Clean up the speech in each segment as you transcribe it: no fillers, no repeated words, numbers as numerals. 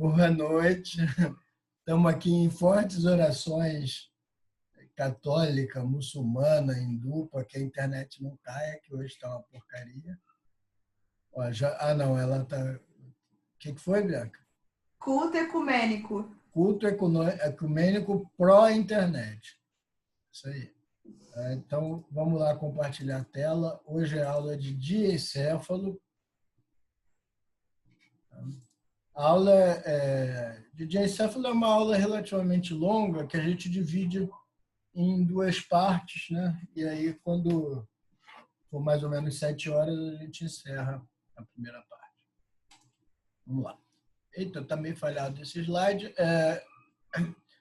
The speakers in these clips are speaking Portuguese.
boa noite. Estamos aqui em fortes orações católica, muçulmana, hindu, para que a internet não caia, que hoje está uma porcaria. Ó, não, ela está... O que foi, Bianca? Culto ecumênico. Culto ecumênico pró-internet. Isso aí. Então, vamos lá compartilhar a tela. Hoje é aula de diencéfalo. A aula de diencéfalo é uma aula relativamente longa que a gente divide em duas partes, né? E aí, quando for mais ou menos 7 horas, a gente encerra a primeira parte. Vamos lá. Eita, está meio falhado esse slide.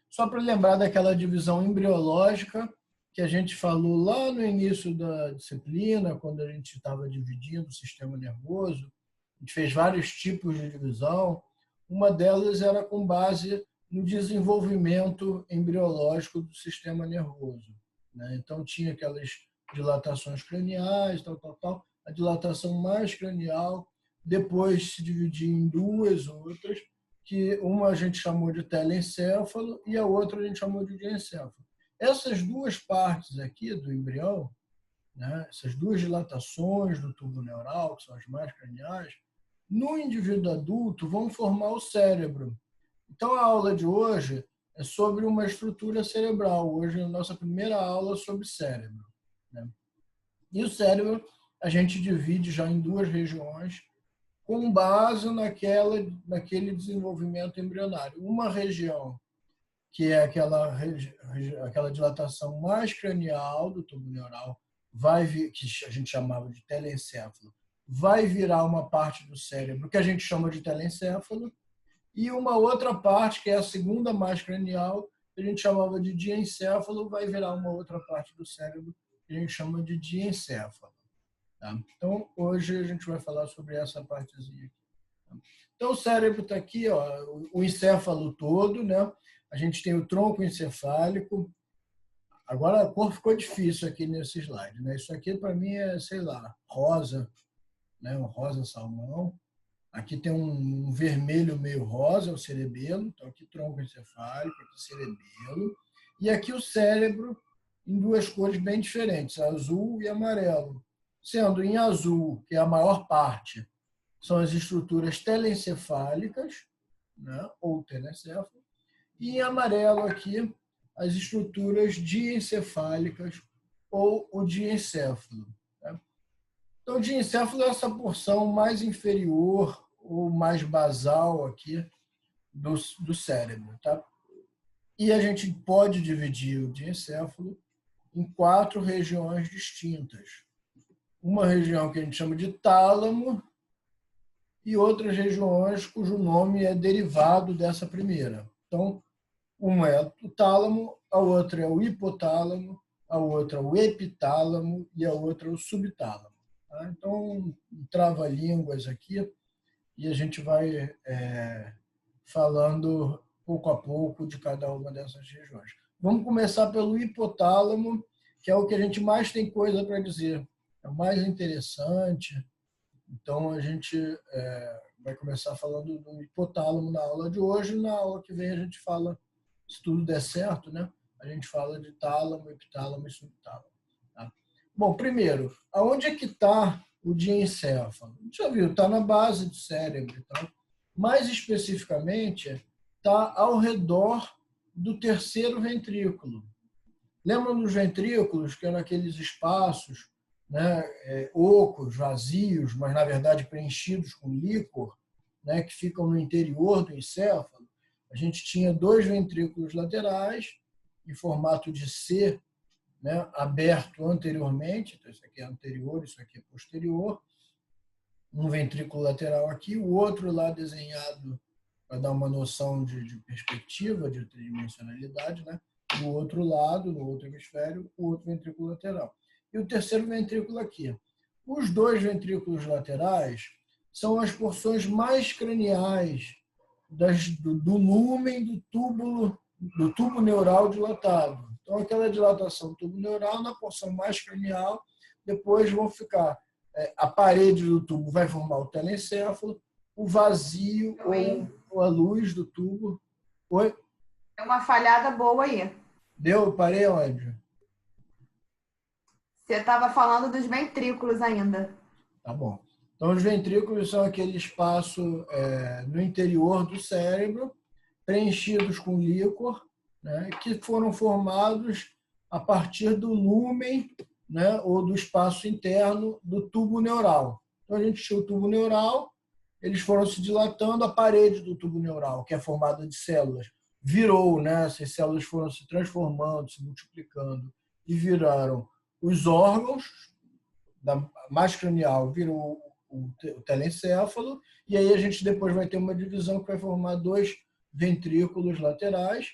Só para lembrar daquela divisão embriológica que a gente falou lá no início da disciplina, quando a gente estava dividindo o sistema nervoso. A gente fez vários tipos de divisão. Uma delas era com base no desenvolvimento embriológico do sistema nervoso, né? Então, tinha aquelas dilatações craniais, tal. A dilatação mais cranial, depois se dividia em duas outras, que uma a gente chamou de telencéfalo e a outra a gente chamou de diencéfalo. Essas duas partes aqui do embrião, né, essas duas dilatações do tubo neural, que são as mais craniais, no indivíduo adulto vão formar o cérebro. Então, a aula de hoje é sobre uma estrutura cerebral. Hoje é a nossa primeira aula sobre cérebro, né? E o cérebro a gente divide já em duas regiões, com base naquele desenvolvimento embrionário. Uma região, que é aquela dilatação mais cranial do tubo neural, que a gente chamava de telencéfalo, vai virar uma parte do cérebro que a gente chama de telencéfalo, e uma outra parte, que é a segunda mais cranial, que a gente chamava de diencéfalo, vai virar uma outra parte do cérebro que a gente chama de diencéfalo. Tá? Então, hoje a gente vai falar sobre essa partezinha aqui. Tá? Então, o cérebro está aqui, ó, o encéfalo todo, né? A gente tem o tronco encefálico. Agora, a cor ficou difícil aqui nesse slide, né? Isso aqui, para mim, é, sei lá, rosa, né? Um rosa salmão. Aqui tem um vermelho meio rosa, o cerebelo. Então, aqui tronco encefálico, aqui cerebelo. E aqui o cérebro em duas cores bem diferentes, azul e amarelo. Sendo em azul, que é a maior parte, são as estruturas telencefálicas, né, ou telencéfalo, e em amarelo aqui, as estruturas diencefálicas ou o diencéfalo. Tá? Então, o diencéfalo é essa porção mais inferior ou mais basal aqui do cérebro. Tá? E a gente pode dividir o diencéfalo em 4 regiões distintas. Uma região que a gente chama de tálamo e outras regiões cujo nome é derivado dessa primeira. Então, uma é o tálamo, a outra é o hipotálamo, a outra é o epitálamo e a outra é o subtálamo. Tá? Então, trava-línguas aqui e a gente vai falando pouco a pouco de cada uma dessas regiões. Vamos começar pelo hipotálamo, que é o que a gente mais tem coisa para dizer. É o mais interessante. Então, a gente vai começar falando do hipotálamo na aula de hoje. Na aula que vem, a gente fala, se tudo der certo, né? A gente fala de tálamo, epitálamo e subtálamo. Tá? Bom, primeiro, aonde é que está o diencéfalo? A gente já viu, está na base do cérebro. Tá? Mais especificamente, está ao redor do terceiro ventrículo. Lembram dos ventrículos, que eram aqueles espaços, né, ocos, vazios, mas na verdade preenchidos com líquor, né, que ficam no interior do encéfalo? A gente tinha 2 ventrículos laterais, em formato de C, né, aberto anteriormente. Então, isso aqui é anterior, isso aqui é posterior. Um ventrículo lateral aqui, o outro lá desenhado para dar uma noção de perspectiva, de tridimensionalidade, né? Do outro lado, no outro hemisfério, o outro ventrículo lateral. E o terceiro ventrículo aqui. Os 2 ventrículos laterais são as porções mais craniais do lúmen do tubo neural dilatado. Então, aquela dilatação do tubo neural na porção mais cranial, depois vão ficar a parede do tubo vai formar o telencéfalo, o vazio ou a luz do tubo. Oi? É uma falhada boa aí. Deu? Parei onde? Você estava falando dos ventrículos ainda. Tá bom. Então, os ventrículos são aquele espaço no interior do cérebro, preenchidos com líquor, né, que foram formados a partir do lúmen, né, ou do espaço interno do tubo neural. Então, a gente tinha o tubo neural, eles foram se dilatando, a parede do tubo neural, que é formada de células, virou, né, essas células foram se transformando, se multiplicando e viraram os órgãos, da mais cranial virou o telencéfalo, e aí a gente depois vai ter uma divisão que vai formar dois ventrículos laterais,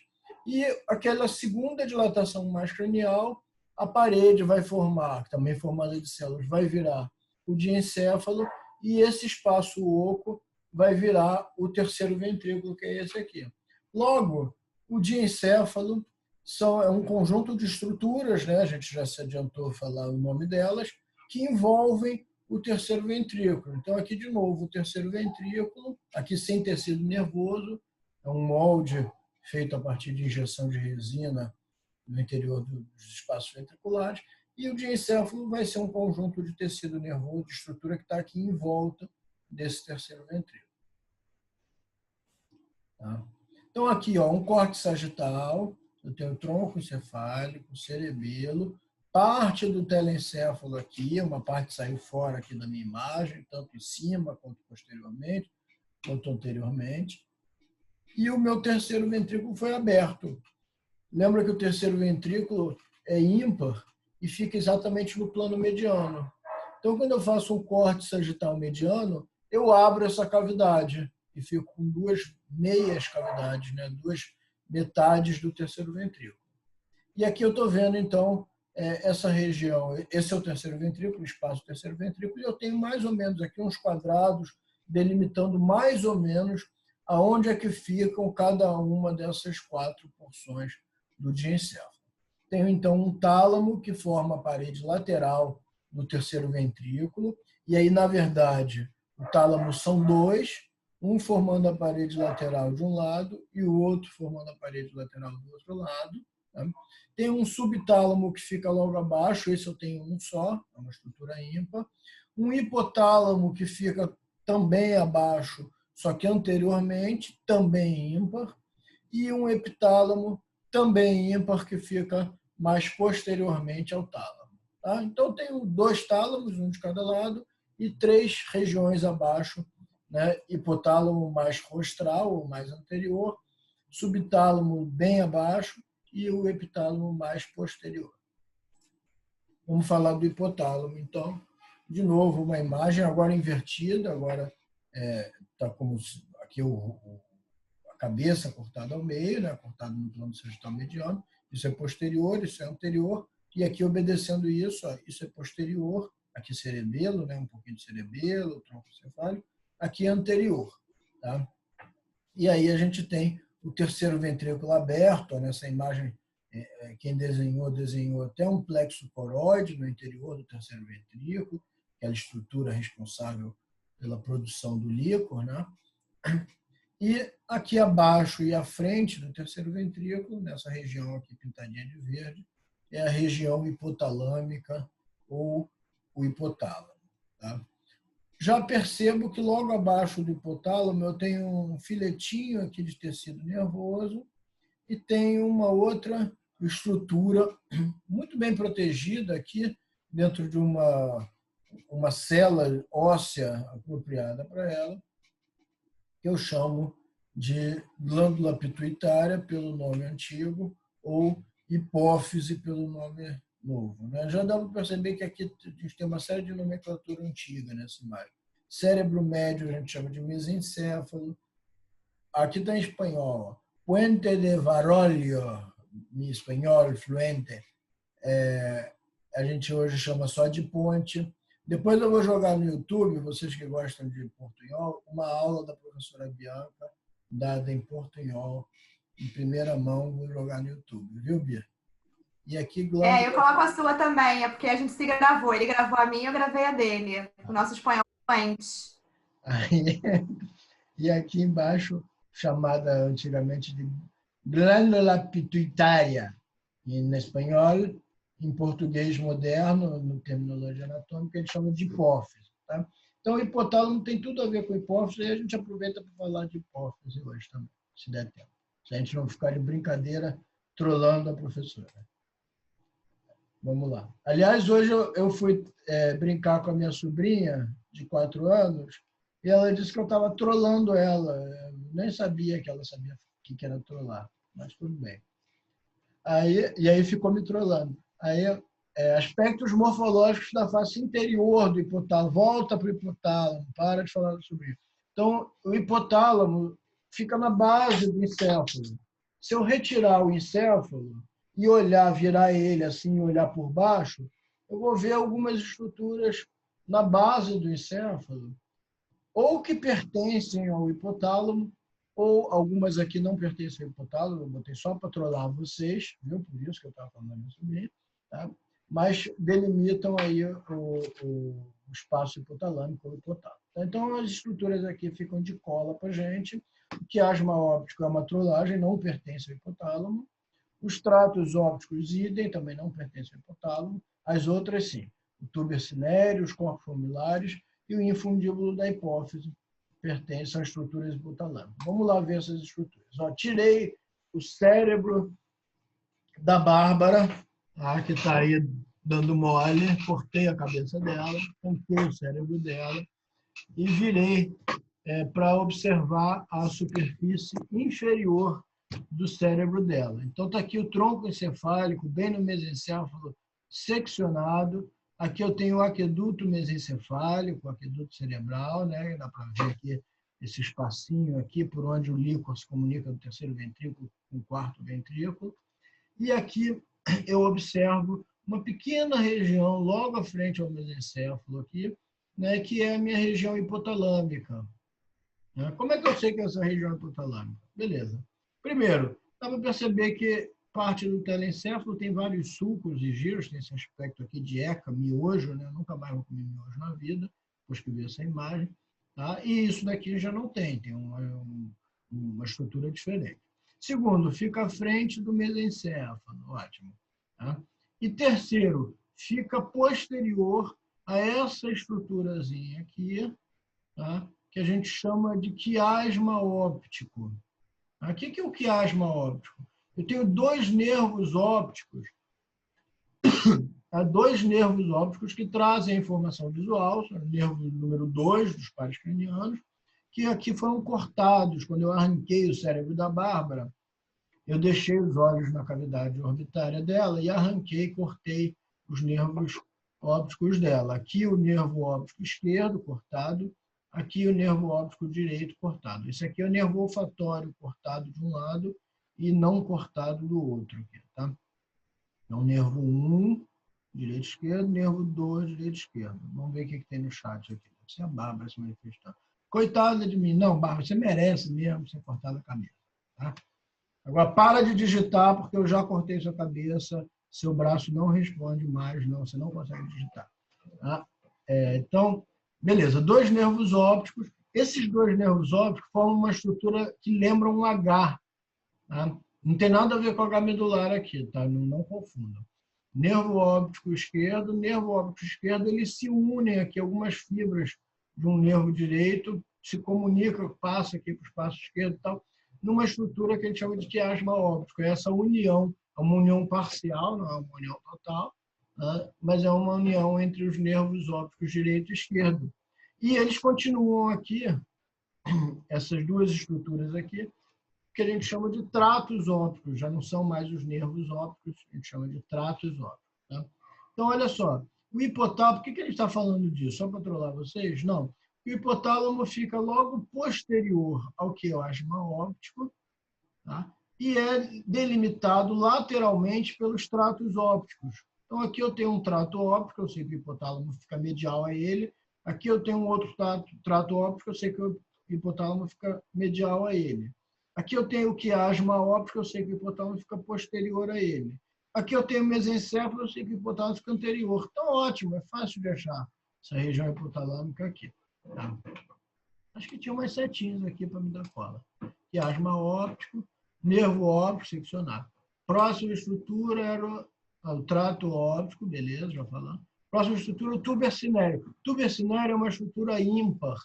e aquela segunda dilatação mais cranial, a parede vai formar, também formada de células, vai virar o diencéfalo, e esse espaço oco vai virar o terceiro ventrículo, que é esse aqui. Logo, o diencéfalo é um conjunto de estruturas, né? A gente já se adiantou a falar o nome delas, que envolvem o terceiro ventrículo. Então, aqui de novo, o terceiro ventrículo, aqui sem tecido nervoso, é um molde feito a partir de injeção de resina no interior dos espaços ventriculares, e o diencéfalo vai ser um conjunto de tecido nervoso, de estrutura que está aqui em volta desse terceiro ventrículo. Tá? Então, aqui, ó, um córtex sagital, eu tenho tronco encefálico, cerebelo, parte do telencéfalo aqui, uma parte saiu fora aqui da minha imagem, tanto em cima quanto posteriormente, quanto anteriormente. E o meu terceiro ventrículo foi aberto. Lembra que o terceiro ventrículo é ímpar e fica exatamente no plano mediano. Então, quando eu faço um corte sagital mediano, eu abro essa cavidade e fico com duas meias cavidades, né? Duas metades do terceiro ventrículo. E aqui eu estou vendo, então, essa região, esse é o terceiro ventrículo, o espaço do terceiro ventrículo, e eu tenho mais ou menos aqui uns quadrados delimitando mais ou menos aonde é que ficam cada uma dessas quatro porções do diencéfalo. Tenho, então, um tálamo que forma a parede lateral do terceiro ventrículo, e aí, na verdade, o tálamo são dois, um formando a parede lateral de um lado e o outro formando a parede lateral do outro lado. Tá? Tem um subtálamo que fica logo abaixo, esse eu tenho um só, é uma estrutura ímpar. Um hipotálamo que fica também abaixo, só que anteriormente, também ímpar. E um epitálamo também ímpar, que fica mais posteriormente ao tálamo. Tá? Então, tenho dois tálamos, um de cada lado, e três regiões abaixo, né? Hipotálamo mais rostral, ou mais anterior, subtálamo bem abaixo, e o epitálamo mais posterior. Vamos falar do hipotálamo, então. De novo, uma imagem agora invertida, agora está como aqui a cabeça cortada ao meio, né? Cortada no plano sagital mediano. Isso é posterior, isso é anterior. E aqui, obedecendo isso, ó, isso é posterior, aqui cerebelo, né? Um pouquinho de cerebelo, tronco encefálico. Aqui é anterior. Tá? E aí a gente tem o terceiro ventrículo aberto, ó, nessa imagem, quem desenhou até um plexo coroide no interior do terceiro ventrículo, aquela estrutura responsável pela produção do líquor, né? E aqui abaixo e à frente do terceiro ventrículo, nessa região aqui pintadinha de verde, é a região hipotalâmica ou o hipotálamo. Tá? Já percebo que logo abaixo do hipotálamo eu tenho um filetinho aqui de tecido nervoso e tenho uma outra estrutura muito bem protegida aqui dentro de uma célula óssea apropriada para ela, que eu chamo de glândula pituitária pelo nome antigo ou hipófise pelo nome novo. Né? Já dá para perceber que aqui a gente tem uma série de nomenclatura antiga nessa imagem. Cérebro médio a gente chama de mesencéfalo. Aqui está em espanhol. Puente de Varolio, em espanhol fluente. A gente hoje chama só de ponte. Depois eu vou jogar no YouTube, vocês que gostam de portunhol, uma aula da professora Bianca, dada em portunhol, em primeira mão, vou jogar no YouTube, viu, Bia? E aqui, glândula... eu coloco a sua também, é porque a gente se gravou. Ele gravou a minha, eu gravei a dele. O nosso espanhol fluente. E aqui embaixo chamada antigamente de glândula pituitária, em espanhol, em português moderno, no terminologia anatômica, eles chamam de hipófise. Tá? Então, o hipotálamo tem tudo a ver com hipófise e a gente aproveita para falar de hipófise hoje também, se der tempo. Se a gente não ficar de brincadeira trolando a professora. Vamos lá. Aliás, hoje eu fui brincar com a minha sobrinha, de 4 anos, e ela disse que eu estava trolando ela. Eu nem sabia que ela sabia o que era trollar, mas tudo bem. E aí ficou me trolando. Aí, aspectos morfológicos da face interior do hipotálamo. Volta para o hipotálamo, para de falar sobre isso. Então, o hipotálamo fica na base do encéfalo. Se eu retirar o encéfalo e olhar, virar ele assim, olhar por baixo, eu vou ver algumas estruturas na base do encéfalo, ou que pertencem ao hipotálamo, ou algumas aqui não pertencem ao hipotálamo, eu botei só para trollar vocês, viu? Por isso que eu estava falando da minha sobrinha, tá? Mas delimitam aí o espaço hipotalâmico ou hipotálamo. Então, as estruturas aqui ficam de cola para a gente. O quiasma óptico é uma trolagem, não pertence ao hipotálamo. Os tratos ópticos, idem, também não pertencem ao hipotálamo. As outras, sim. O tuber cinério, os corpos fomilares e o infundíbulo da hipófise pertencem às estruturas hipotalâmicas. Vamos lá ver essas estruturas. Tirei o cérebro da Bárbara, que está aí dando mole, cortei a cabeça dela, cortei o cérebro dela e virei para observar a superfície inferior do cérebro dela. Então, está aqui o tronco encefálico, bem no mesencéfalo, seccionado. Aqui eu tenho o aqueduto mesencefálico, o aqueduto cerebral, né? Dá para ver aqui esse espacinho aqui por onde o líquor se comunica do terceiro ventrículo com o quarto ventrículo. E aqui eu observo uma pequena região logo à frente ao mesencéfalo aqui, né? Que é a minha região hipotalâmica. Como é que eu sei que é essa região hipotalâmica? Beleza. Primeiro, dá para perceber que parte do telencéfalo tem vários sulcos e giros, tem esse aspecto aqui de eca, miojo, né? Eu nunca mais vou comer miojo na vida, depois que vi essa imagem. Tá? E isso daqui já não tem uma estrutura diferente. Segundo, fica à frente do mesencéfalo, ótimo. Tá? E terceiro, fica posterior a essa estruturazinha aqui, tá? Que a gente chama de quiasma óptico. O que é o quiasma óptico? Eu tenho dois nervos ópticos que trazem a informação visual, o nervo número 2 dos pares cranianos, que aqui foram cortados. Quando eu arranquei o cérebro da Bárbara, eu deixei os olhos na cavidade orbitária dela e arranquei, cortei os nervos ópticos dela. Aqui o nervo óptico esquerdo cortado, aqui o nervo óptico direito cortado. Esse aqui é o nervo olfatório cortado de um lado e não cortado do outro. Aqui, tá? Então, nervo 1, direito e esquerdo, nervo 2, direito e esquerdo. Vamos ver o que tem no chat aqui. Deve ser a Bárbara se manifestando. Coitada de mim. Não, Bárbara, você merece mesmo ser cortada a cabeça. Tá? Agora, para de digitar, porque eu já cortei sua cabeça, seu braço não responde mais, não, você não consegue digitar. Tá? Então, beleza, dois nervos ópticos. Esses dois nervos ópticos formam uma estrutura que lembra um H. Tá? Não tem nada a ver com H medular aqui, tá? Não confundam. Nervo óptico esquerdo, eles se unem aqui, algumas fibras de um nervo direito, se comunicam, passa aqui para o espaço esquerdo e tal, numa estrutura que a gente chama de quiasma óptico. Essa união é uma união parcial, não é uma união total, né? Mas é uma união entre os nervos ópticos direito e esquerdo. E eles continuam aqui, essas duas estruturas aqui, que a gente chama de tratos ópticos, já não são mais os nervos ópticos, a gente chama de tratos ópticos. Tá? Então, olha só, o hipotálamo, por que a gente está falando disso? Só para trollar vocês? Não. O hipotálamo fica logo posterior ao quiasma óptico, tá? E é delimitado lateralmente pelos tratos ópticos. Então, aqui eu tenho um trato óptico, eu sei que o hipotálamo fica medial a ele. Aqui eu tenho um outro trato óptico, eu sei que o hipotálamo fica medial a ele. Aqui eu tenho o quiasma óptico, eu sei que o hipotálamo fica posterior a ele. Aqui eu tenho o mesencéfalo, eu sei que o hipotálamo fica anterior. Então, ótimo, é fácil de achar essa região hipotalâmica aqui. Tá? Acho que tinha umas setinhas aqui para me dar cola. quiasma óptico, nervo óptico seccionado. Próxima estrutura era o trato óptico, beleza, já falamos. Próxima estrutura, o tuber cinéreo. Tuber cinéreo é uma estrutura ímpar.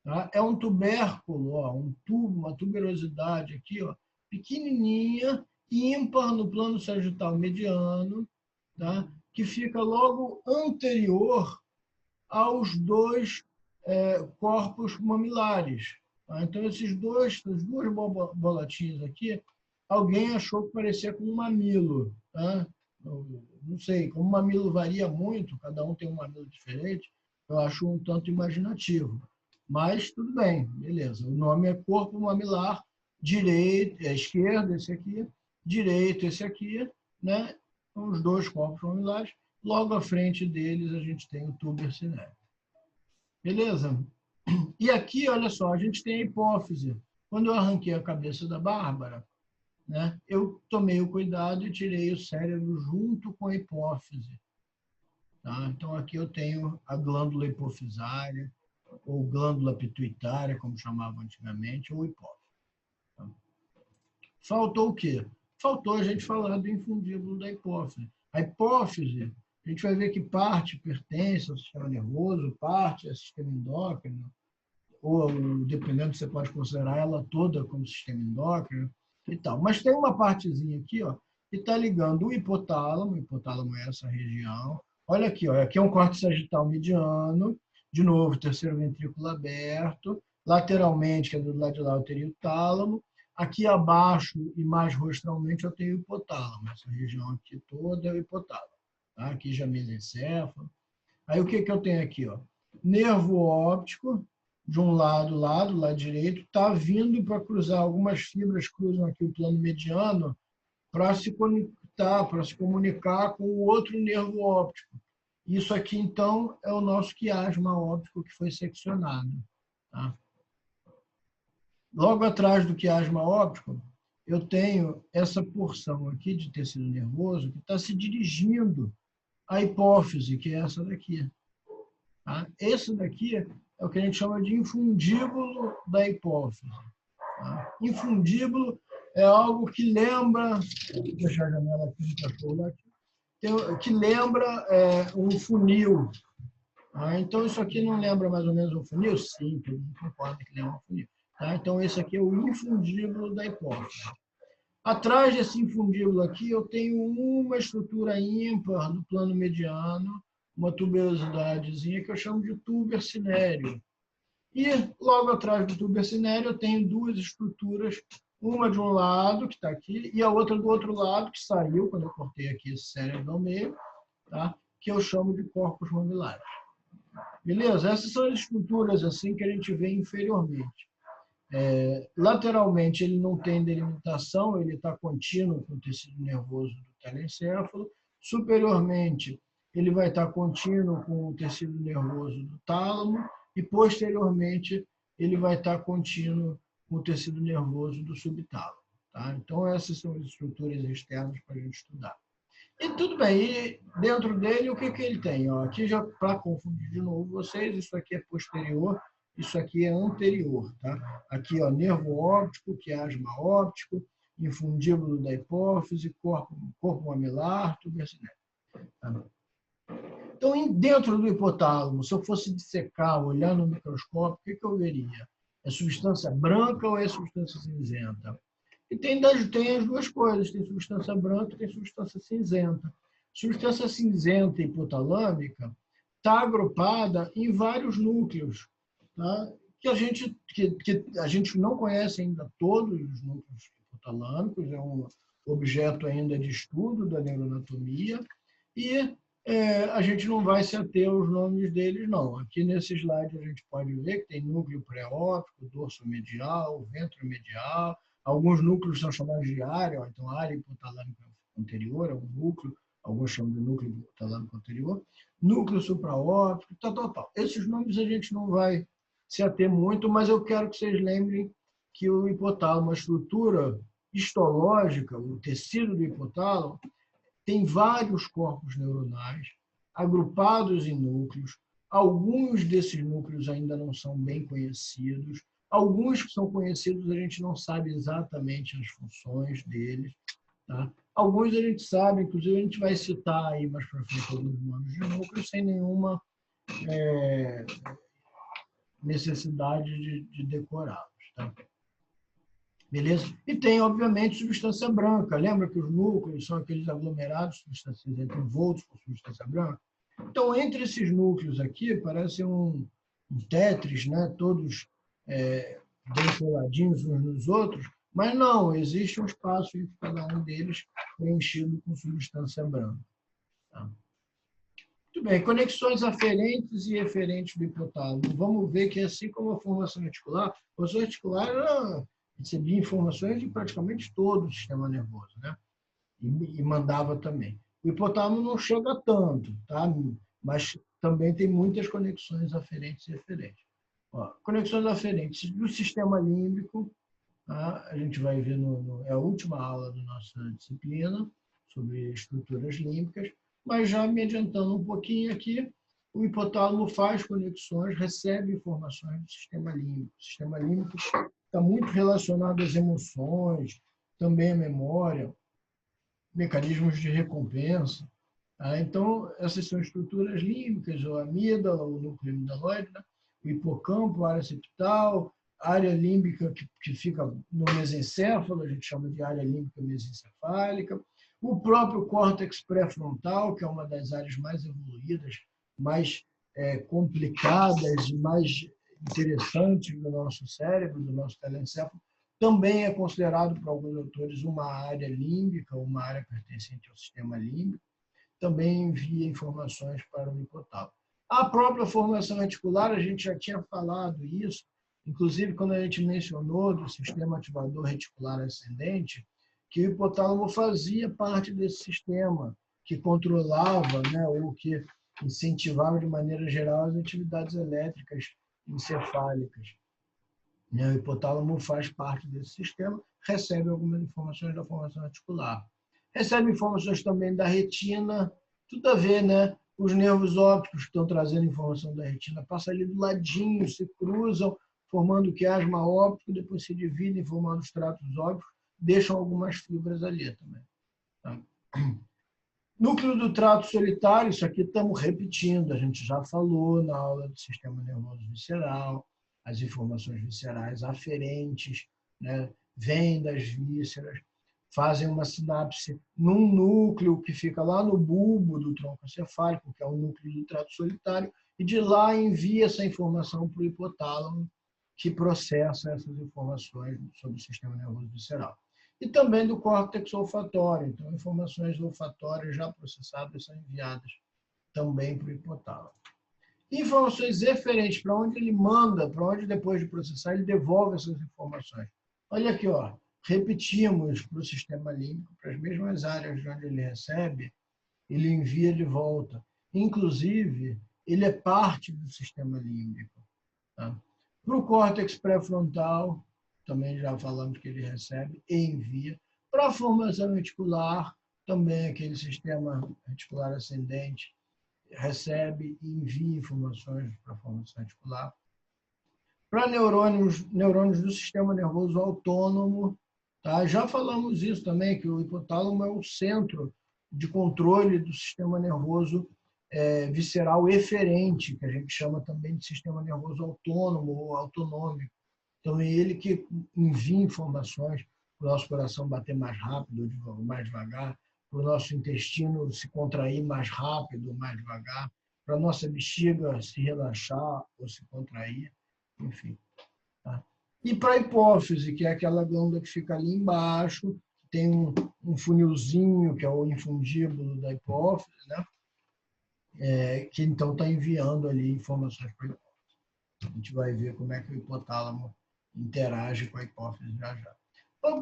Tá? É um tubérculo, ó, um tubo, uma tuberosidade aqui, ó, pequenininha, ímpar no plano sagital mediano, tá? Que fica logo anterior aos dois corpos mamilares. Tá? Então, essas duas bolotinhas aqui, alguém achou que parecia com um mamilo. Tá? Não sei, como o mamilo varia muito, cada um tem um mamilo diferente, eu acho um tanto imaginativo. Mas tudo bem, beleza. O nome é corpo mamilar, direito, esquerdo, esse aqui, direito, esse aqui, né? São os dois corpos mamilares. Logo à frente deles, a gente tem o tuber cinéreo. Beleza? E aqui, olha só, a gente tem a hipófise. Quando eu arranquei a cabeça da Bárbara, né, eu tomei o cuidado e tirei o cérebro junto com a hipófise. Tá? Então, aqui eu tenho a glândula hipofisária, ou glândula pituitária, como chamavam antigamente, ou hipófise. Tá? Faltou o quê? Faltou a gente falar do infundíbulo da hipófise. A hipófise, a gente vai ver que parte pertence ao sistema nervoso, parte ao sistema endócrino, ou, dependendo, você pode considerar ela toda como sistema endócrino e tal. Mas tem uma partezinha aqui, ó, que está ligando o hipotálamo é essa região. Olha aqui, ó, aqui é um córtex sagital mediano, de novo, terceiro ventrículo aberto, lateralmente, que é do lado de lá, eu teria o tálamo, aqui abaixo e mais rostralmente eu tenho o hipotálamo, essa região aqui toda é o hipotálamo. Tá? Aqui já mesencéfalo. Aí o que eu tenho aqui? Ó? Nervo óptico, de um lado direito, está vindo para cruzar, algumas fibras cruzam aqui o plano mediano para se conectar, para se comunicar com o outro nervo óptico. Isso aqui, então, é o nosso quiasma óptico que foi seccionado. Tá? Logo atrás do quiasma óptico, eu tenho essa porção aqui de tecido nervoso que está se dirigindo à hipófise, que é essa daqui. Tá? Esse daqui é o que a gente chama de infundíbulo da hipófise. Tá? Infundíbulo é algo que lembra, vou deixar a janela aqui no cachorro aqui, que lembra um funil. Tá? Então, isso aqui não lembra mais ou menos um funil? Sim, todo mundo concorda que lembra um funil. Tá? Então, esse aqui é o infundíbulo da hipófise. Atrás desse infundíbulo aqui, eu tenho uma estrutura ímpar do plano mediano, uma tuberosidadezinha que eu chamo de tuber cinéreo. E logo atrás do tuber cinéreo eu tenho duas estruturas, uma de um lado, que está aqui, e a outra do outro lado, que saiu quando eu cortei aqui esse cérebro ao meio, tá? Que eu chamo de corpos mamilares. Beleza? Essas são as estruturas assim que a gente vê inferiormente. Lateralmente ele não tem delimitação, ele está contínuo com o tecido nervoso do telencéfalo. Superiormente, ele vai estar contínuo com o tecido nervoso do tálamo e, posteriormente, ele vai estar contínuo com o tecido nervoso do subtálamo. Tá? Então, essas são as estruturas externas para a gente estudar. E tudo bem, e dentro dele, o que ele tem? Ó, aqui, já para confundir de novo vocês, isso aqui é posterior, isso aqui é anterior. Tá? Aqui, ó, nervo óptico, quiasma óptico, infundíbulo da hipófise, corpo mamilar, tuber cinéreo. Tá? Então, dentro do hipotálamo, se eu fosse dissecar, olhar no microscópio, o que eu veria? É substância branca ou é substância cinzenta? E tem as duas coisas, tem substância branca e tem substância cinzenta. Substância cinzenta hipotalâmica está agrupada em vários núcleos, tá? que a gente não conhece ainda todos os núcleos hipotalâmicos, é um objeto ainda de estudo da neuroanatomia, e a gente não vai se ater aos nomes deles, não. Aqui nesse slide a gente pode ver que tem núcleo pré-óptico, dorso medial, ventromedial, alguns núcleos são chamados de área, então a área hipotalâmica anterior é um núcleo, alguns chamam de núcleo hipotalâmico anterior, núcleo supraóptico, tal. Esses nomes a gente não vai se ater muito, mas eu quero que vocês lembrem que o hipotálamo, a estrutura histológica, o tecido do hipotálamo, tem vários corpos neuronais agrupados em núcleos. Alguns desses núcleos ainda não são bem conhecidos. Alguns que são conhecidos, a gente não sabe exatamente as funções deles. Tá? Alguns a gente sabe, inclusive a gente vai citar aí mais para frente alguns nomes de núcleos sem nenhuma necessidade de decorá-los. Tá? Beleza? E tem, obviamente, substância branca. Lembra que os núcleos são aqueles aglomerados substanciais envoltos com substância branca? Então, entre esses núcleos aqui, parece um Tetris, né? Todos bem coladinhos uns nos outros, mas não, existe um espaço entre cada um deles preenchido com substância branca. Tá? Muito bem, conexões aferentes e eferentes do hipotálamo. Vamos ver que, assim como a formação reticular recebia informações de praticamente todo o sistema nervoso, né? E mandava também. O hipotálamo não chega tanto, tá? Mas também tem muitas conexões aferentes e eferentes. Ó, conexões aferentes do sistema límbico, tá? A gente vai ver, é a última aula da nossa disciplina, sobre estruturas límbicas, mas já me adiantando um pouquinho aqui, o hipotálamo faz conexões, recebe informações do sistema límbico. O sistema límbico está muito relacionado às emoções, também à memória, mecanismos de recompensa. Tá? Então, essas são estruturas límbicas, a amígdala, o núcleo amidaloide, né? O hipocampo, a área septal, a área límbica que fica no mesencéfalo, a gente chama de área límbica mesencefálica, o próprio córtex pré-frontal, que é uma das áreas mais evoluídas, mais complicadas e mais interessantes do nosso cérebro, do nosso telencéfalo, também é considerado por alguns autores uma área límbica, uma área pertencente ao sistema límbico, também envia informações para o hipotálamo. A própria formação reticular, a gente já tinha falado isso, inclusive quando a gente mencionou do sistema ativador reticular ascendente, que o hipotálamo fazia parte desse sistema, que controlava, né, ou que incentivava de maneira geral as atividades elétricas encefálicas. O hipotálamo faz parte desse sistema, recebe algumas informações da formação reticular. Recebe informações também da retina, tudo a ver, né? Os nervos ópticos que estão trazendo informação da retina passam ali do ladinho, se cruzam, formando o quiasma óptico, depois se dividem, formando os tratos ópticos, deixam algumas fibras ali também. Tá? Núcleo do trato solitário, isso aqui estamos repetindo, a gente já falou na aula do sistema nervoso visceral, as informações viscerais aferentes, né, vêm das vísceras, fazem uma sinapse num núcleo que fica lá no bulbo do tronco encefálico, que é o núcleo do trato solitário, e de lá envia essa informação para o hipotálamo, que processa essas informações sobre o sistema nervoso visceral. E também do córtex olfatório. Então, informações olfatórias já processadas são enviadas também para o hipotálamo. Informações eferentes, para onde ele manda, para onde depois de processar, ele devolve essas informações. Olha aqui, ó, repetimos para o sistema límbico, para as mesmas áreas de onde ele recebe, ele envia de volta. Inclusive, ele é parte do sistema límbico. Tá? Para o córtex pré-frontal, também já falamos que ele recebe e envia. Para a formação reticular, também aquele sistema reticular ascendente recebe e envia informações para a formação reticular. Para neurônios do sistema nervoso autônomo, tá? Já falamos isso também, que o hipotálamo é o centro de controle do sistema nervoso visceral eferente, que a gente chama também de sistema nervoso autônomo ou autonômico. Então, é ele que envia informações para o nosso coração bater mais rápido ou mais devagar, para o nosso intestino se contrair mais rápido ou mais devagar, para a nossa bexiga se relaxar ou se contrair, enfim. Tá? E para a hipófise, que é aquela glândula que fica ali embaixo, tem um funilzinho, que é o infundíbulo da hipófise, né? Que então está enviando ali informações para a hipófise. A gente vai ver como é que o hipotálamo interage com a hipófise já já.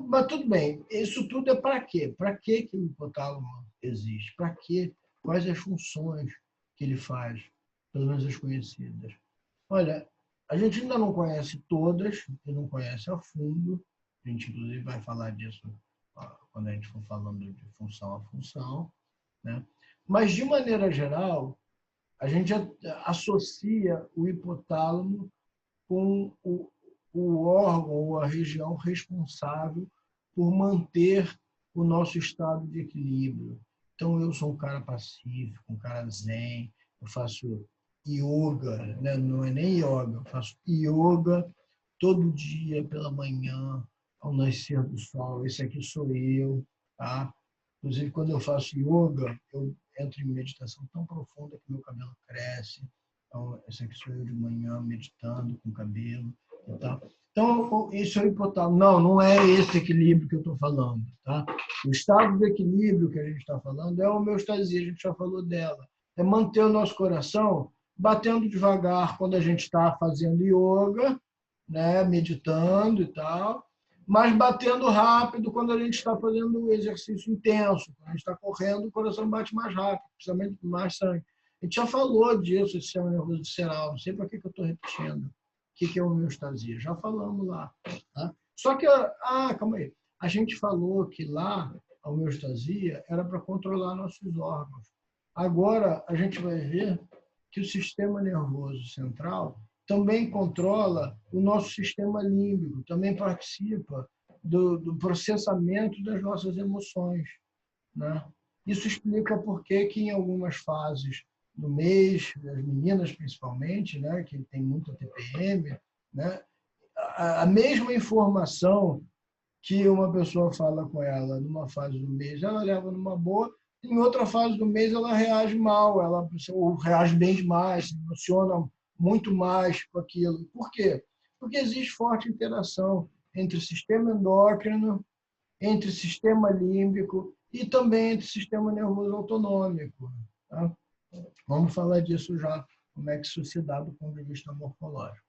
Mas tudo bem, isso tudo é para quê? Para que o hipotálamo existe? Para quê? Quais as funções que ele faz? Pelo menos as conhecidas. Olha, a gente ainda não conhece todas, e não conhece a fundo. A gente, inclusive, vai falar disso quando a gente for falando de função a função. Né? Mas, de maneira geral, a gente associa o hipotálamo com o órgão ou a região responsável por manter o nosso estado de equilíbrio. Então, eu sou um cara pacífico, um cara zen, eu faço yoga, né? Não é nem yoga, eu faço yoga todo dia pela manhã, ao nascer do sol. Esse aqui sou eu, tá? Inclusive, quando eu faço yoga, eu entro em meditação tão profunda que meu cabelo cresce. Então, esse aqui sou eu de manhã, meditando com o cabelo e tal. Então, isso é o hipotálamo. Não, não é esse equilíbrio que eu estou falando, tá? O estado de equilíbrio que a gente está falando é a homeostasia, a gente já falou dela. É manter o nosso coração batendo devagar quando a gente está fazendo yoga, né, meditando e tal, mas batendo rápido quando a gente está fazendo um exercício intenso. Quando a gente está correndo, o coração bate mais rápido, precisamente mais sangue. A gente já falou disso, esse sistema nervoso visceral, não sei para que eu estou repetindo. O que é homeostasia? Já falamos lá. Tá? Só que, calma aí, a gente falou que lá a homeostasia era para controlar nossos órgãos. Agora, a gente vai ver que o sistema nervoso central também controla o nosso sistema límbico, também participa do processamento das nossas emoções, né? Isso explica por que em algumas fases do mês, das meninas principalmente, né, que tem muita TPM, né, a mesma informação que uma pessoa fala com ela numa fase do mês, ela leva numa boa, em outra fase do mês ela reage mal, ela ou reage bem demais, se emociona muito mais com aquilo. Por quê? Porque existe forte interação entre o sistema endócrino, entre o sistema límbico e também entre o sistema nervoso autonômico. Tá? Vamos falar disso já, como é que isso se dá do ponto de vista morfológico.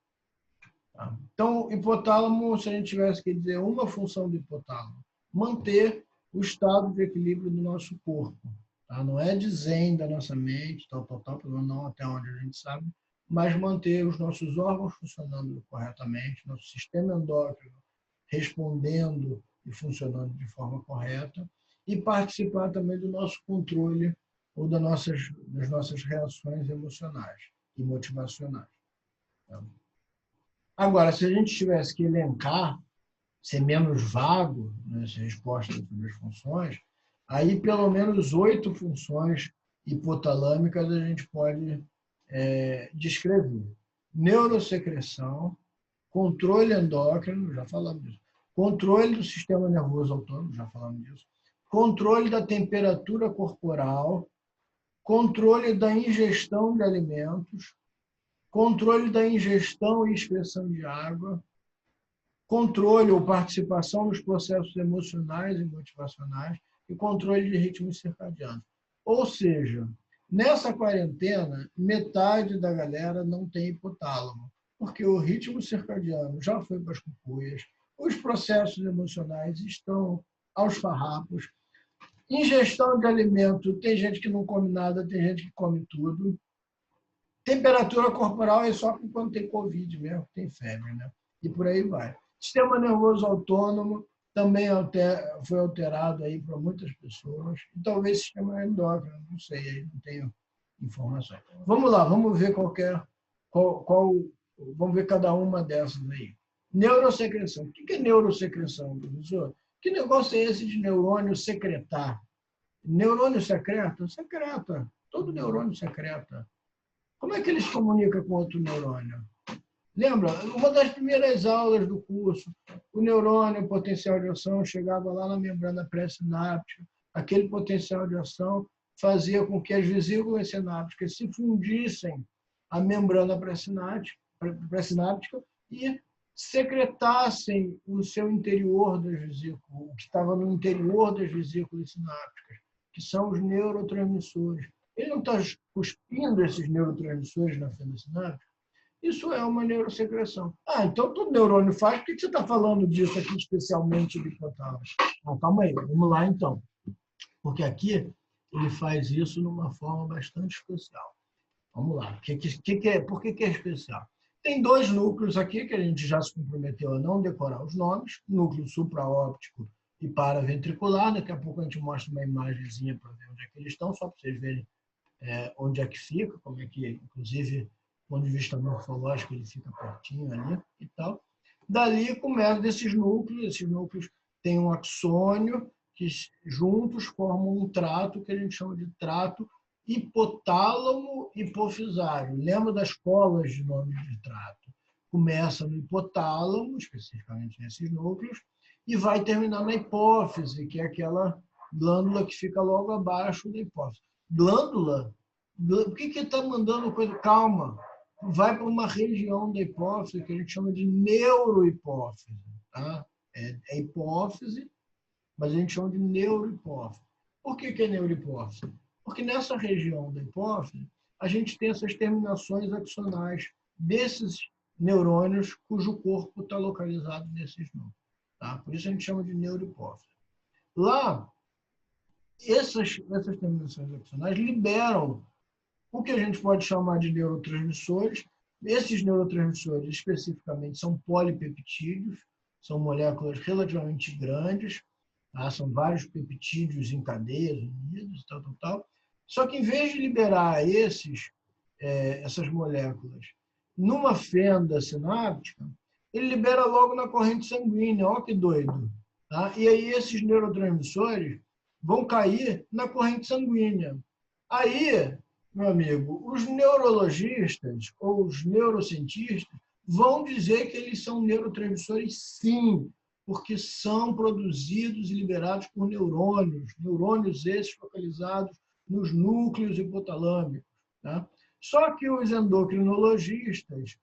Tá? Então, o hipotálamo, se a gente tivesse que dizer uma função do hipotálamo, manter o estado de equilíbrio do nosso corpo. Tá? Não é zen da nossa mente, pelo menos não até onde a gente sabe, mas manter os nossos órgãos funcionando corretamente, nosso sistema endócrino respondendo e funcionando de forma correta, e participar também do nosso controle ou das nossas reações emocionais e motivacionais. Tá? Agora, se a gente tivesse que elencar, ser menos vago nessa resposta sobre as funções, aí pelo menos 8 funções hipotalâmicas a gente pode descrever. Neurosecreção, controle endócrino, já falamos disso, controle do sistema nervoso autônomo, já falamos disso, controle da temperatura corporal, controle da ingestão de alimentos, controle da ingestão e excreção de água, controle ou participação nos processos emocionais e motivacionais e controle de ritmos circadianos. Ou seja, nessa quarentena, metade da galera não tem hipotálamo, porque o ritmo circadiano já foi para as cucuias, os processos emocionais estão aos farrapos, ingestão de alimento, tem gente que não come nada, tem gente que come tudo, temperatura corporal é só quando tem Covid mesmo, tem febre, né? E por aí vai. Sistema nervoso autônomo também foi alterado aí para muitas pessoas. E talvez sistema endócrino, não sei, não tenho informações. Vamos lá, vamos ver vamos ver cada uma dessas aí. Neurosecreção. O que é neurosecreção, professor? Que negócio é esse de neurônio secretar? Neurônio secreta? Secreta. Todo neurônio secreta. Como é que eles comunicam com outro neurônio? Lembra? Uma das primeiras aulas do curso, o neurônio, o potencial de ação, chegava lá na membrana pré-sináptica. Aquele potencial de ação fazia com que as vesículas sinápticas se fundissem à membrana pré-sináptica e secretassem o seu interior das vesículas, o que estava no interior das vesículas sinápticas, que são os neurotransmissores. Ele não está cuspindo esses neurotransmissores na fenda sináptica? Isso é uma neurosecreção. Então todo neurônio faz, por que você está falando disso aqui especialmente do hipotálamo? Calma aí, vamos lá então. Porque aqui ele faz isso de uma forma bastante especial. Vamos lá. Por que é especial? Tem 2 núcleos aqui que a gente já se comprometeu a não decorar os nomes, núcleo supraóptico e paraventricular. Daqui a pouco a gente mostra uma imagenzinha para ver onde é que eles estão, só para vocês verem onde é que fica, como é que, inclusive, do ponto de vista morfológico, ele fica pertinho ali e tal. Dali começa esses núcleos têm um axônio, que juntos formam um trato que a gente chama de trato hipotálamo-hipofisário. Lembra das colas de nome de trato? Começa no hipotálamo, especificamente nesses núcleos, e vai terminar na hipófise, que é aquela glândula que fica logo abaixo da hipófise. Glândula? Por que está mandando coisa? Calma, vai para uma região da hipófise que a gente chama de neurohipófise. Tá? É hipófise, mas a gente chama de neurohipófise. Por que é neurohipófise? Porque nessa região da hipófise, a gente tem essas terminações axonais desses neurônios cujo corpo está localizado nesses núcleos. Tá? Por isso a gente chama de neurohipófise. Lá, essas terminações axonais liberam o que a gente pode chamar de neurotransmissores. Esses neurotransmissores, especificamente, são polipeptídeos, são moléculas relativamente grandes, tá? São vários peptídeos em cadeias unidos, tal. Só que, em vez de liberar essas moléculas numa fenda sináptica, ele libera logo na corrente sanguínea. Olha que doido. Tá? E aí esses neurotransmissores vão cair na corrente sanguínea. Aí, meu amigo, os neurologistas ou os neurocientistas vão dizer que eles são neurotransmissores, sim, porque são produzidos e liberados por neurônios esses focalizados nos núcleos hipotalâmicos. Tá? Só que os endocrinologistas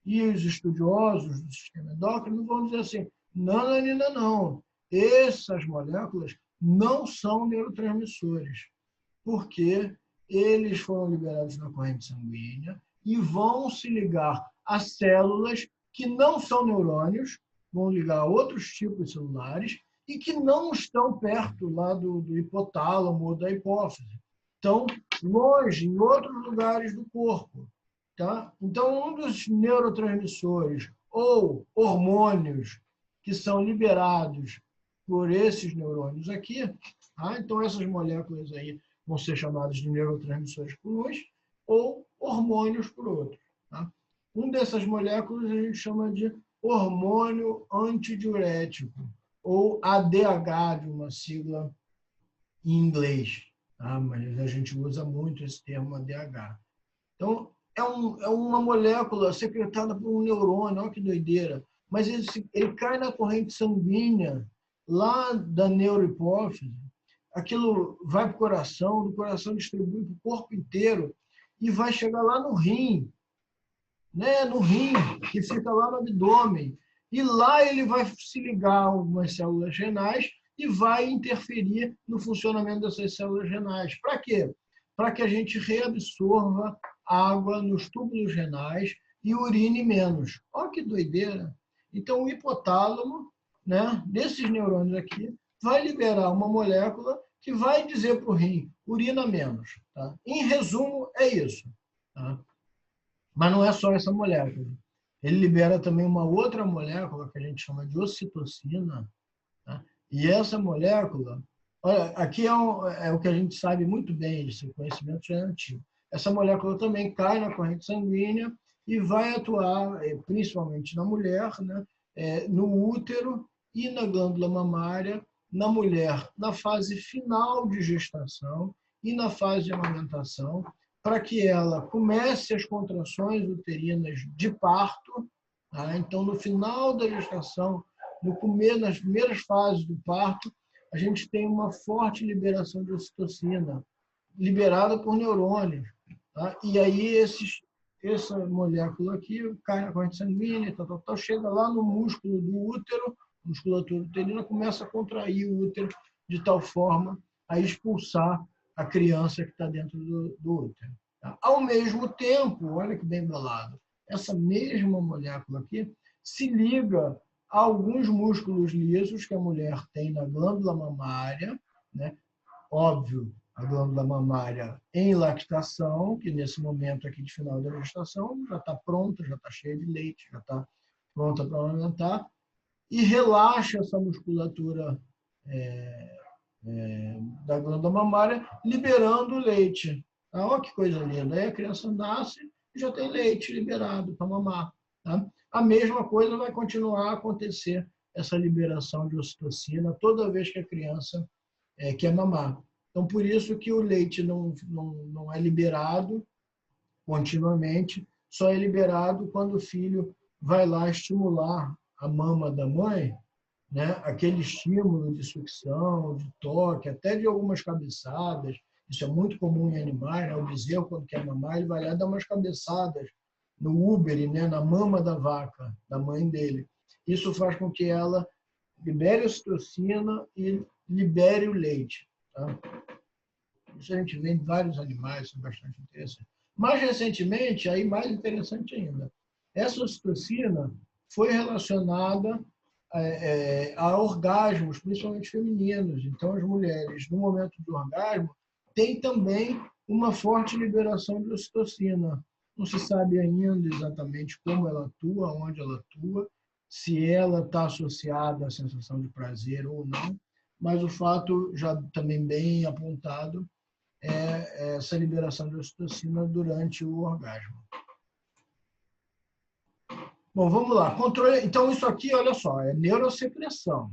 e os estudiosos do sistema endócrino vão dizer assim, não. Essas moléculas não são neurotransmissores, porque eles foram liberados na corrente sanguínea e vão se ligar a células que não são neurônios, vão ligar a outros tipos celulares e que não estão perto lá do hipotálamo ou da hipófise. Estão longe, em outros lugares do corpo. Tá? Então, um dos neurotransmissores ou hormônios que são liberados por esses neurônios aqui, tá? Então essas moléculas aí vão ser chamadas de neurotransmissores por uns ou hormônios por outros. Tá? Um dessas moléculas a gente chama de hormônio antidiurético, ou ADH, de uma sigla em inglês. Tá? Mas a gente usa muito esse termo ADH. Então, é uma molécula secretada por um neurônio, olha que doideira. Mas ele cai na corrente sanguínea, lá da neurohipófise, aquilo vai para o coração, do coração distribui para o corpo inteiro e vai chegar lá no rim, né? No rim, que fica lá no abdômen. E lá ele vai se ligar a algumas células renais e vai interferir no funcionamento dessas células renais. Para quê? Para que a gente reabsorva água nos túbulos renais e urine menos. Olha que doideira! Então, o hipotálamo, né, desses neurônios aqui, vai liberar uma molécula que vai dizer para o rim, urina menos. Tá? Em resumo, é isso. Tá? Mas não é só essa molécula. Ele libera também uma outra molécula que a gente chama de ocitocina. Tá? E essa molécula, olha, aqui é o que a gente sabe muito bem, esse conhecimento já é antigo. Essa molécula também cai na corrente sanguínea e vai atuar, principalmente na mulher, né, no útero e na glândula mamária, na mulher na fase final de gestação e na fase de amamentação, para que ela comece as contrações uterinas de parto. Tá? Então, no final da gestação, nas primeiras fases do parto, a gente tem uma forte liberação de ocitocina, liberada por neurônios. Tá? E aí, essa molécula aqui cai na corrente sanguínea, chega lá no músculo do útero, a musculatura uterina começa a contrair o útero de tal forma a expulsar a criança que está dentro do útero. Tá? Ao mesmo tempo, olha que bem bolado, essa mesma molécula aqui se liga a alguns músculos lisos que a mulher tem na glândula mamária, né? Óbvio, a glândula mamária em lactação, que nesse momento aqui de final da gestação já está pronta, já está cheia de leite, já está pronta para amamentar, e relaxa essa musculatura da glândula mamária, liberando o leite. Olha que coisa linda. Aí a criança nasce e já tem leite liberado para mamar. Tá? a mesma coisa vai continuar a acontecer, essa liberação de ocitocina, toda vez que a criança quer mamar. Então, por isso que o leite não é liberado continuamente, só é liberado quando o filho vai lá estimular a mama da mãe, né? Aquele estímulo de sucção, de toque, até de algumas cabeçadas. Isso é muito comum em animais, né? O bezerro, quando quer mamar, ele vai lá e dá umas cabeçadas no úbere, né? Na mama da vaca, da mãe dele. Isso faz com que ela libere a ocitocina e libere o leite. Tá? Isso a gente vê em vários animais, isso é bastante interessante. Mais recentemente, aí mais interessante ainda, essa ocitocina foi relacionada a orgasmos, principalmente femininos. Então, as mulheres, no momento do orgasmo, têm também uma forte liberação de ocitocina. Não se sabe ainda exatamente como ela atua, onde ela atua, se ela está associada à sensação de prazer ou não, mas o fato já também bem apontado é essa liberação de ocitocina durante o orgasmo. Bom, vamos lá. Controle. Então, isso aqui, olha só, é neurosecreção.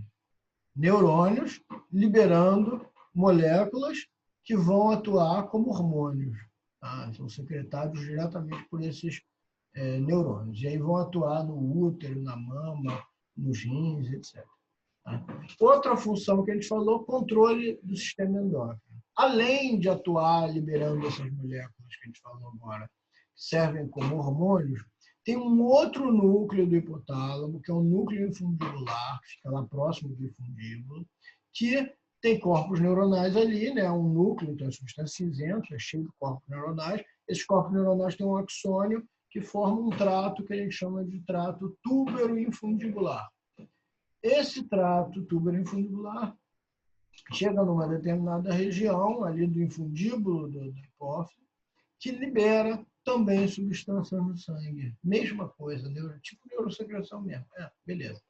Neurônios liberando moléculas que vão atuar como hormônios. Tá? São secretados diretamente por esses neurônios. E aí vão atuar no útero, na mama, nos rins, etc. Tá? Outra função que a gente falou, controle do sistema endócrino. Além de atuar liberando essas moléculas que a gente falou agora, que servem como hormônios, tem um outro núcleo do hipotálamo, que é um núcleo infundibular, que fica lá próximo do infundíbulo, que tem corpos neuronais ali, né? Um núcleo, então é substância cinzenta, é cheio de corpos neuronais. Esses corpos neuronais têm um axônio que forma um trato que a gente chama de trato túbero-infundibular. Esse trato túbero-infundibular chega numa determinada região ali do infundíbulo da hipófise, que libera também substâncias no sangue. Mesma coisa, tipo neurosecreção mesmo. Beleza.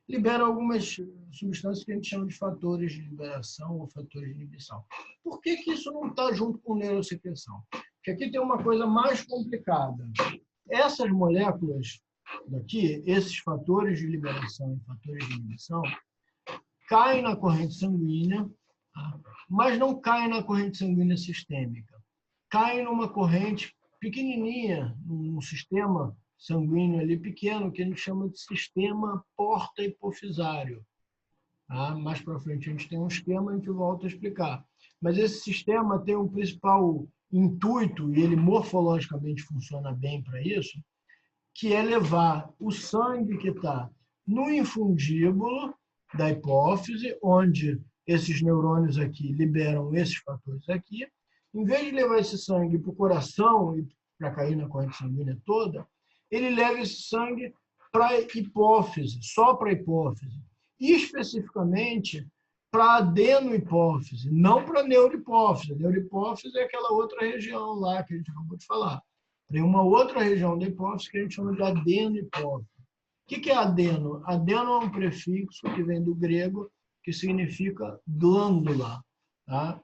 Libera algumas substâncias que a gente chama de fatores de liberação ou fatores de inibição. Por que isso não está junto com neurosecreção? Porque aqui tem uma coisa mais complicada. Essas moléculas daqui, esses fatores de liberação e fatores de inibição, caem na corrente sanguínea, mas não caem na corrente sanguínea sistêmica. Caem numa corrente pequenininha, num sistema sanguíneo ali pequeno, que a gente chama de sistema porta-hipofisário. Mais para frente a gente tem um esquema, a gente volta a explicar. Mas esse sistema tem um principal intuito, e ele morfologicamente funciona bem para isso, que é levar o sangue que está no infundíbulo da hipófise, onde esses neurônios aqui liberam esses fatores aqui, em vez de levar esse sangue para o coração e para cair na corrente sanguínea toda, ele leva esse sangue para a hipófise, só para a hipófise, e especificamente para a adenohipófise, não para a neurohipófise. A neurohipófise é aquela outra região lá que a gente acabou de falar. Tem uma outra região da hipófise que a gente chama de adenohipófise. O que é adeno? Adeno é um prefixo que vem do grego, que significa glândula. Tá?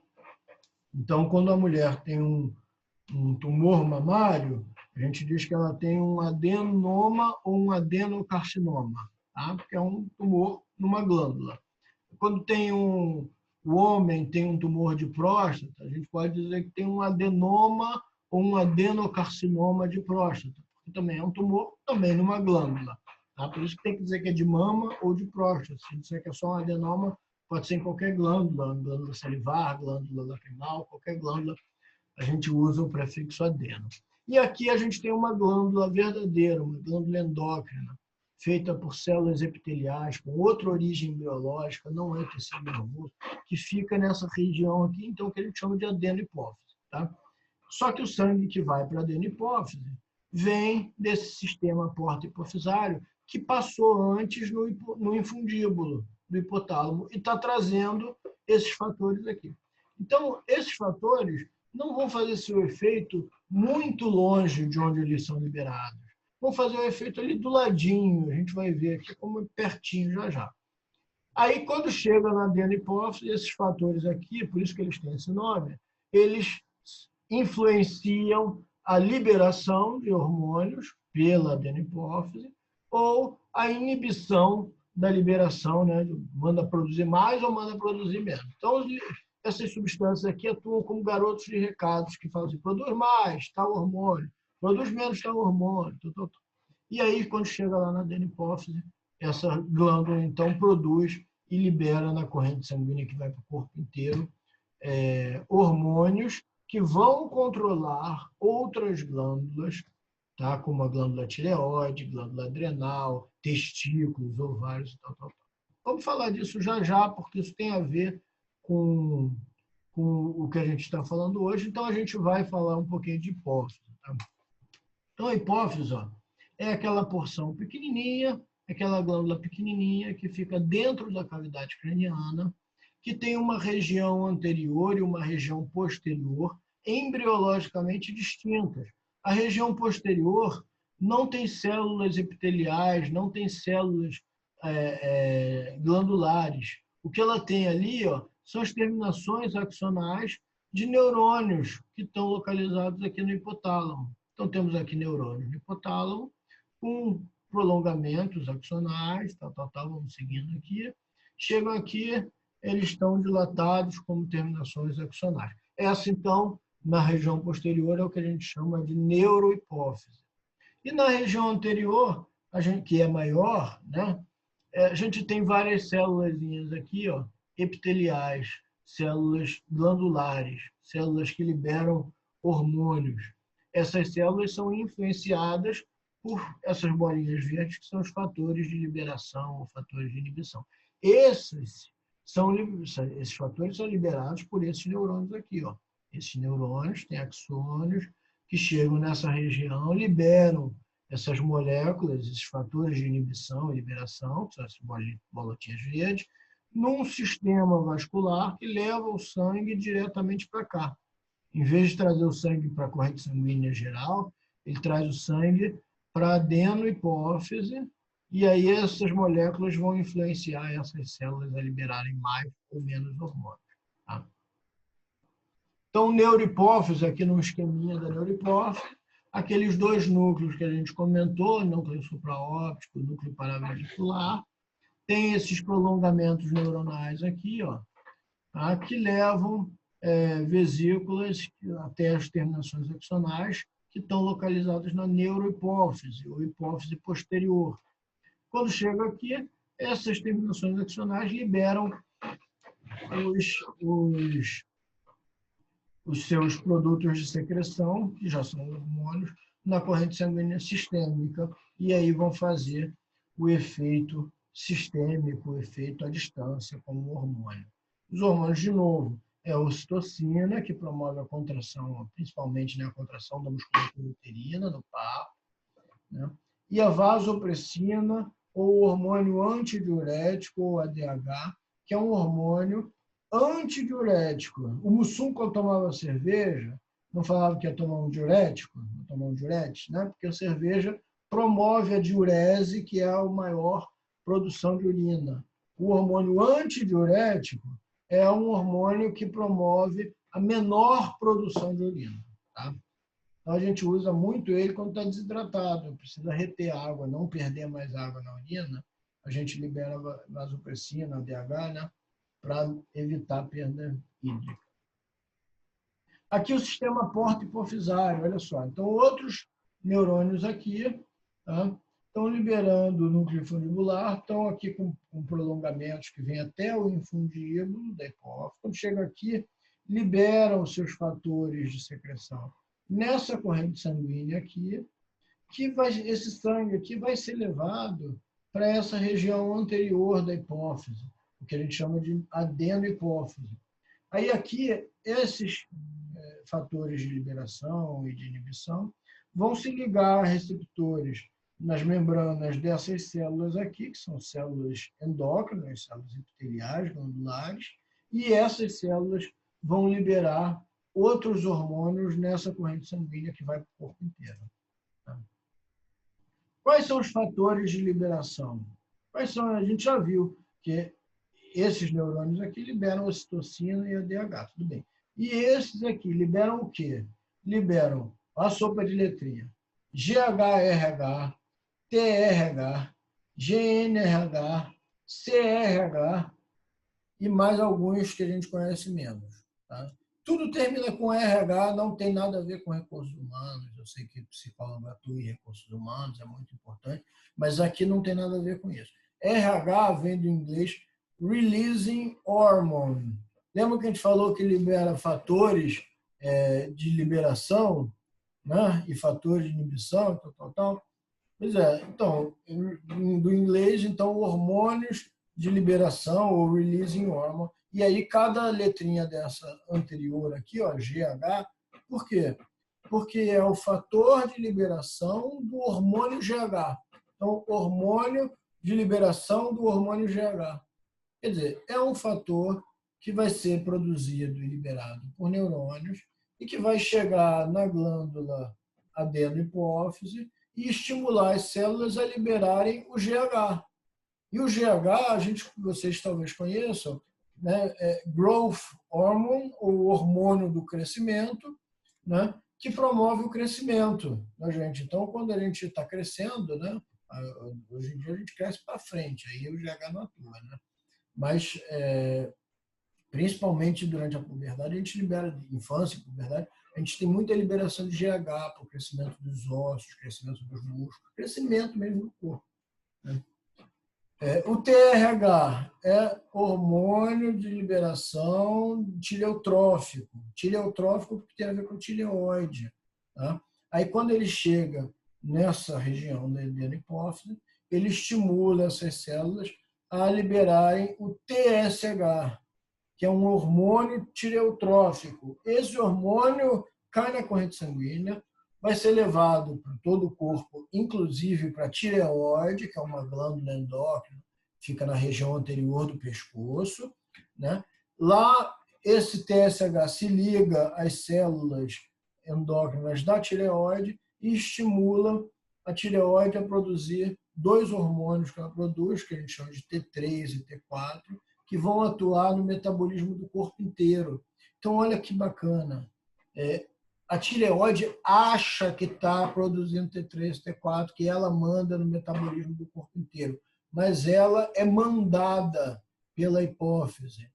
Então, quando a mulher tem um tumor mamário, a gente diz que ela tem um adenoma ou um adenocarcinoma, tá? Porque é um tumor numa glândula. Quando o homem tem um tumor de próstata, a gente pode dizer que tem um adenoma ou um adenocarcinoma de próstata, porque também é um tumor também numa glândula. Tá? Por isso que tem que dizer que é de mama ou de próstata. Se disser que é só um adenoma, pode ser em qualquer glândula, glândula salivar, glândula lacrimal, qualquer glândula, a gente usa o prefixo adeno. E aqui a gente tem uma glândula verdadeira, uma glândula endócrina, feita por células epiteliais, com outra origem biológica, não é tecido nervoso, que fica nessa região aqui, então, que a gente chama de adenohipófise. Tá? Só que o sangue que vai para a adenohipófise vem desse sistema porta-hipofisário que passou antes no infundíbulo do hipotálamo e está trazendo esses fatores aqui. Então, esses fatores não vão fazer seu efeito muito longe de onde eles são liberados. Vão fazer o efeito ali do ladinho, a gente vai ver aqui como pertinho já já. Aí, quando chega na adenohipófise, esses fatores aqui, por isso que eles têm esse nome, eles influenciam a liberação de hormônios pela adenohipófise, ou a inibição da liberação, né? Manda produzir mais ou manda produzir menos. Então, essas substâncias aqui atuam como garotos de recados que falam assim, produz mais, tal hormônio, produz menos, tal hormônio. E aí, quando chega lá na adenipófise, essa glândula, então, produz e libera na corrente sanguínea que vai para o corpo inteiro hormônios que vão controlar outras glândulas, tá? Como a glândula tireoide, glândula adrenal, testículos, ovários e tal. Vamos falar disso já já, porque isso tem a ver com o que a gente está falando hoje. Então, a gente vai falar um pouquinho de hipófise. Tá? Então, a hipófise é aquela porção pequenininha, aquela glândula pequenininha que fica dentro da cavidade craniana, que tem uma região anterior e uma região posterior embriologicamente distintas. A região posterior não tem células epiteliais, não tem células glandulares. O que ela tem ali são as terminações axonais de neurônios que estão localizados aqui no hipotálamo. Então, temos aqui neurônios no hipotálamo com prolongamentos axonais, vamos seguindo aqui. Chegam aqui, eles estão dilatados como terminações axonais. Essa, então, na região posterior, é o que a gente chama de neurohipófise. E na região anterior, que é maior, né, a gente tem várias células aqui, epiteliais, células glandulares, células que liberam hormônios. Essas células são influenciadas por essas bolinhas verdes, que são os fatores de liberação ou fatores de inibição. Esses fatores são liberados por esses neurônios aqui. Esses neurônios têm axônios que chegam nessa região, liberam essas moléculas, esses fatores de inibição e liberação, que são essas bolotinhas verdes, num sistema vascular que leva o sangue diretamente para cá. Em vez de trazer o sangue para a corrente sanguínea geral, ele traz o sangue para a adenohipófise, e aí essas moléculas vão influenciar essas células a liberarem mais ou menos hormônios. Tá? Então, neurohipófise, aqui no esqueminha da neurohipófise, aqueles dois núcleos que a gente comentou, núcleo supraóptico, núcleo paraventricular, tem esses prolongamentos neuronais aqui, tá? Que levam vesículas até as terminações axonais, que estão localizadas na neurohipófise, ou hipófise posterior. Quando chega aqui, essas terminações axonais liberam os seus produtos de secreção, que já são hormônios, na corrente sanguínea sistêmica, e aí vão fazer o efeito sistêmico, o efeito à distância, como hormônio. Os hormônios, de novo, é a ocitocina, que promove a contração, principalmente a contração da musculatura uterina, no parto, né? E a vasopressina, ou hormônio antidiurético, ou ADH, que é um hormônio antidiurético. O Mussum, quando tomava cerveja, não falava que ia tomar um diurético, ia tomar um diurético, né? Porque a cerveja promove a diurese, que é a maior produção de urina. O hormônio antidiurético é um hormônio que promove a menor produção de urina. Tá? Então, a gente usa muito ele quando está desidratado, precisa reter água, não perder mais água na urina. A gente libera vasopressina, ADH, né? Para evitar a perda hídrica. Aqui o sistema porto-hipofisário, olha só. Então, outros neurônios aqui, tá? Estão liberando o núcleo fundibular, estão aqui com prolongamentos que vêm até o infundíbulo da hipófise. Quando chega aqui, liberam os seus fatores de secreção nessa corrente sanguínea aqui, esse sangue aqui vai ser levado para essa região anterior da hipófise, o que a gente chama de adenohipófise. Aí aqui, esses fatores de liberação e de inibição vão se ligar a receptores nas membranas dessas células aqui, que são células endócrinas, células epiteliais, glandulares, e essas células vão liberar outros hormônios nessa corrente sanguínea que vai para o corpo inteiro. Tá? Quais são os fatores de liberação? Quais são? A gente já viu que esses neurônios aqui liberam ocitocina e ADH, tudo bem. E esses aqui liberam o quê? Liberam a sopa de letrinha, GHRH, TRH, GNRH, CRH e mais alguns que a gente conhece menos. Tá? Tudo termina com RH, não tem nada a ver com recursos humanos. Eu sei que psicólogo atua em recursos humanos, é muito importante, mas aqui não tem nada a ver com isso. RH vem do inglês Releasing Hormone. Lembra que a gente falou que libera fatores de liberação, né? E fatores de inibição, tal. Pois é, então, do inglês, então, hormônios de liberação, ou releasing hormone, e aí cada letrinha dessa anterior aqui, ó, GH, por quê? Porque é o fator de liberação do hormônio GH. Então, hormônio de liberação do hormônio GH. Quer dizer, é um fator que vai ser produzido e liberado por neurônios e que vai chegar na glândula adeno-hipófise e estimular as células a liberarem o GH. E o GH, vocês talvez conheçam, né, é Growth Hormone, ou hormônio do crescimento, né, que promove o crescimento da gente. Então, quando a gente está crescendo, né, hoje em dia a gente cresce para frente, aí o GH não atua, né? Mas, principalmente durante a puberdade, a gente libera, infância e puberdade, a gente tem muita liberação de GH para o crescimento dos ossos, crescimento dos músculos, crescimento mesmo do corpo. Né? O TRH é hormônio de liberação tireotrófico. Tireotrófico porque tem a ver com tireoide. Tá? Aí, quando ele chega nessa região da hipófise, ele estimula essas células a liberarem o TSH, que é um hormônio tireotrófico. Esse hormônio cai na corrente sanguínea, vai ser levado para todo o corpo, inclusive para a tireoide, que é uma glândula endócrina, fica na região anterior do pescoço. Né? Lá, esse TSH se liga às células endócrinas da tireoide e estimula a tireoide a produzir dois hormônios que ela produz, que a gente chama de T3 e T4, que vão atuar no metabolismo do corpo inteiro. Então, olha que bacana. A tireoide acha que está produzindo T3, T4, que ela manda no metabolismo do corpo inteiro, mas ela é mandada pela hipófise.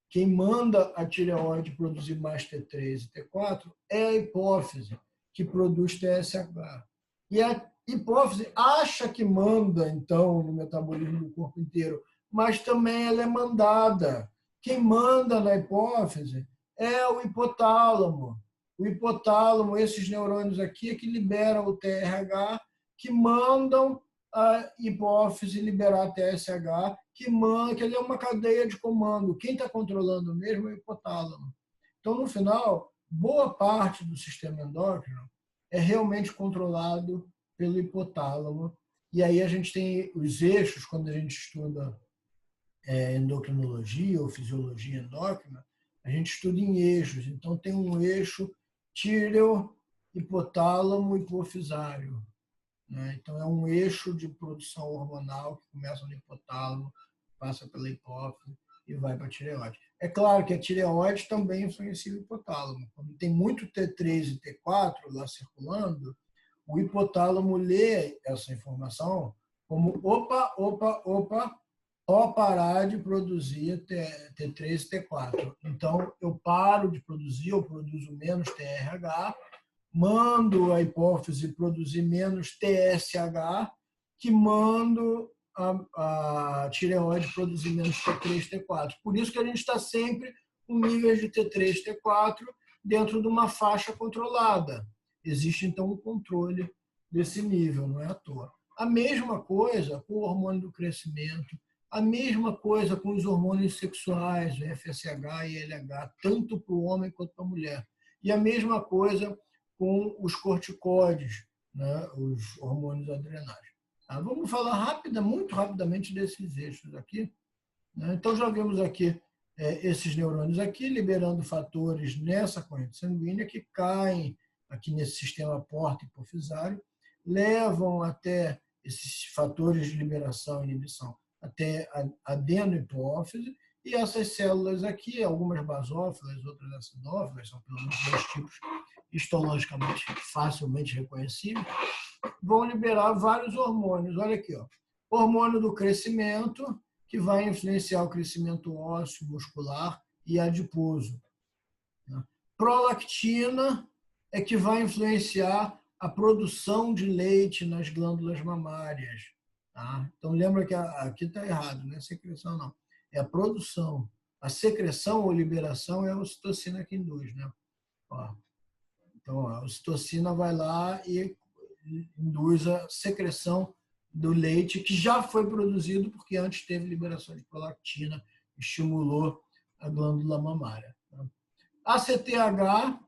Quem manda a tireoide produzir mais T3 e T4 é a hipófise, que produz TSH. E a hipófise acha que manda, então, no metabolismo do corpo inteiro, mas também ela é mandada. Quem manda na hipófise é o hipotálamo. O hipotálamo, esses neurônios aqui, é que liberam o TRH, que mandam a hipófise liberar TSH, que ele é uma cadeia de comando. Quem está controlando mesmo é o hipotálamo. Então, no final, boa parte do sistema endócrino é realmente controlado pelo hipotálamo. E aí a gente tem os eixos, quando a gente estuda endocrinologia ou fisiologia endócrina, a gente estuda em eixos. Então, tem um eixo tíreo, hipotálamo e hipofisário. Né? Então, é um eixo de produção hormonal que começa no hipotálamo, passa pela hipófise e vai para a tireoide. É claro que a tireoide também influencia o hipotálamo. Quando tem muito T3 e T4 lá circulando, o hipotálamo lê essa informação como opa, parar de produzir T3 e T4. Então, eu paro de produzir, eu produzo menos TRH, mando a hipófise produzir menos TSH, que mando a tireoide produzir menos T3, T4. Por isso que a gente está sempre com níveis de T3, T4 dentro de uma faixa controlada. Existe, então, um controle desse nível, não é à toa. A mesma coisa com o hormônio do crescimento, a mesma coisa com os hormônios sexuais, o FSH e LH, tanto para o homem quanto para a mulher. E a mesma coisa com os corticoides, né, os hormônios adrenais. Tá? Vamos falar muito rapidamente desses eixos aqui. Né? Então, já vimos aqui esses neurônios aqui liberando fatores nessa corrente sanguínea que caem aqui nesse sistema porta-hipofisário, levam até esses fatores de liberação e inibição até a adeno-hipófise E essas células aqui, algumas basófilas, outras acidófilas, são pelo menos dois tipos histologicamente facilmente reconhecíveis, vão liberar vários hormônios. Olha aqui, ó. Hormônio do crescimento, que vai influenciar o crescimento ósseo, muscular e adiposo. Prolactina é que vai influenciar a produção de leite nas glândulas mamárias. Tá? Então, lembra que aqui está errado, não é secreção, não. É a produção. A secreção ou liberação é a ocitocina que induz. Né? Ó. Então, a ocitocina vai lá e induz a secreção do leite, que já foi produzido, porque antes teve liberação de prolactina, estimulou a glândula mamária. Tá? ACTH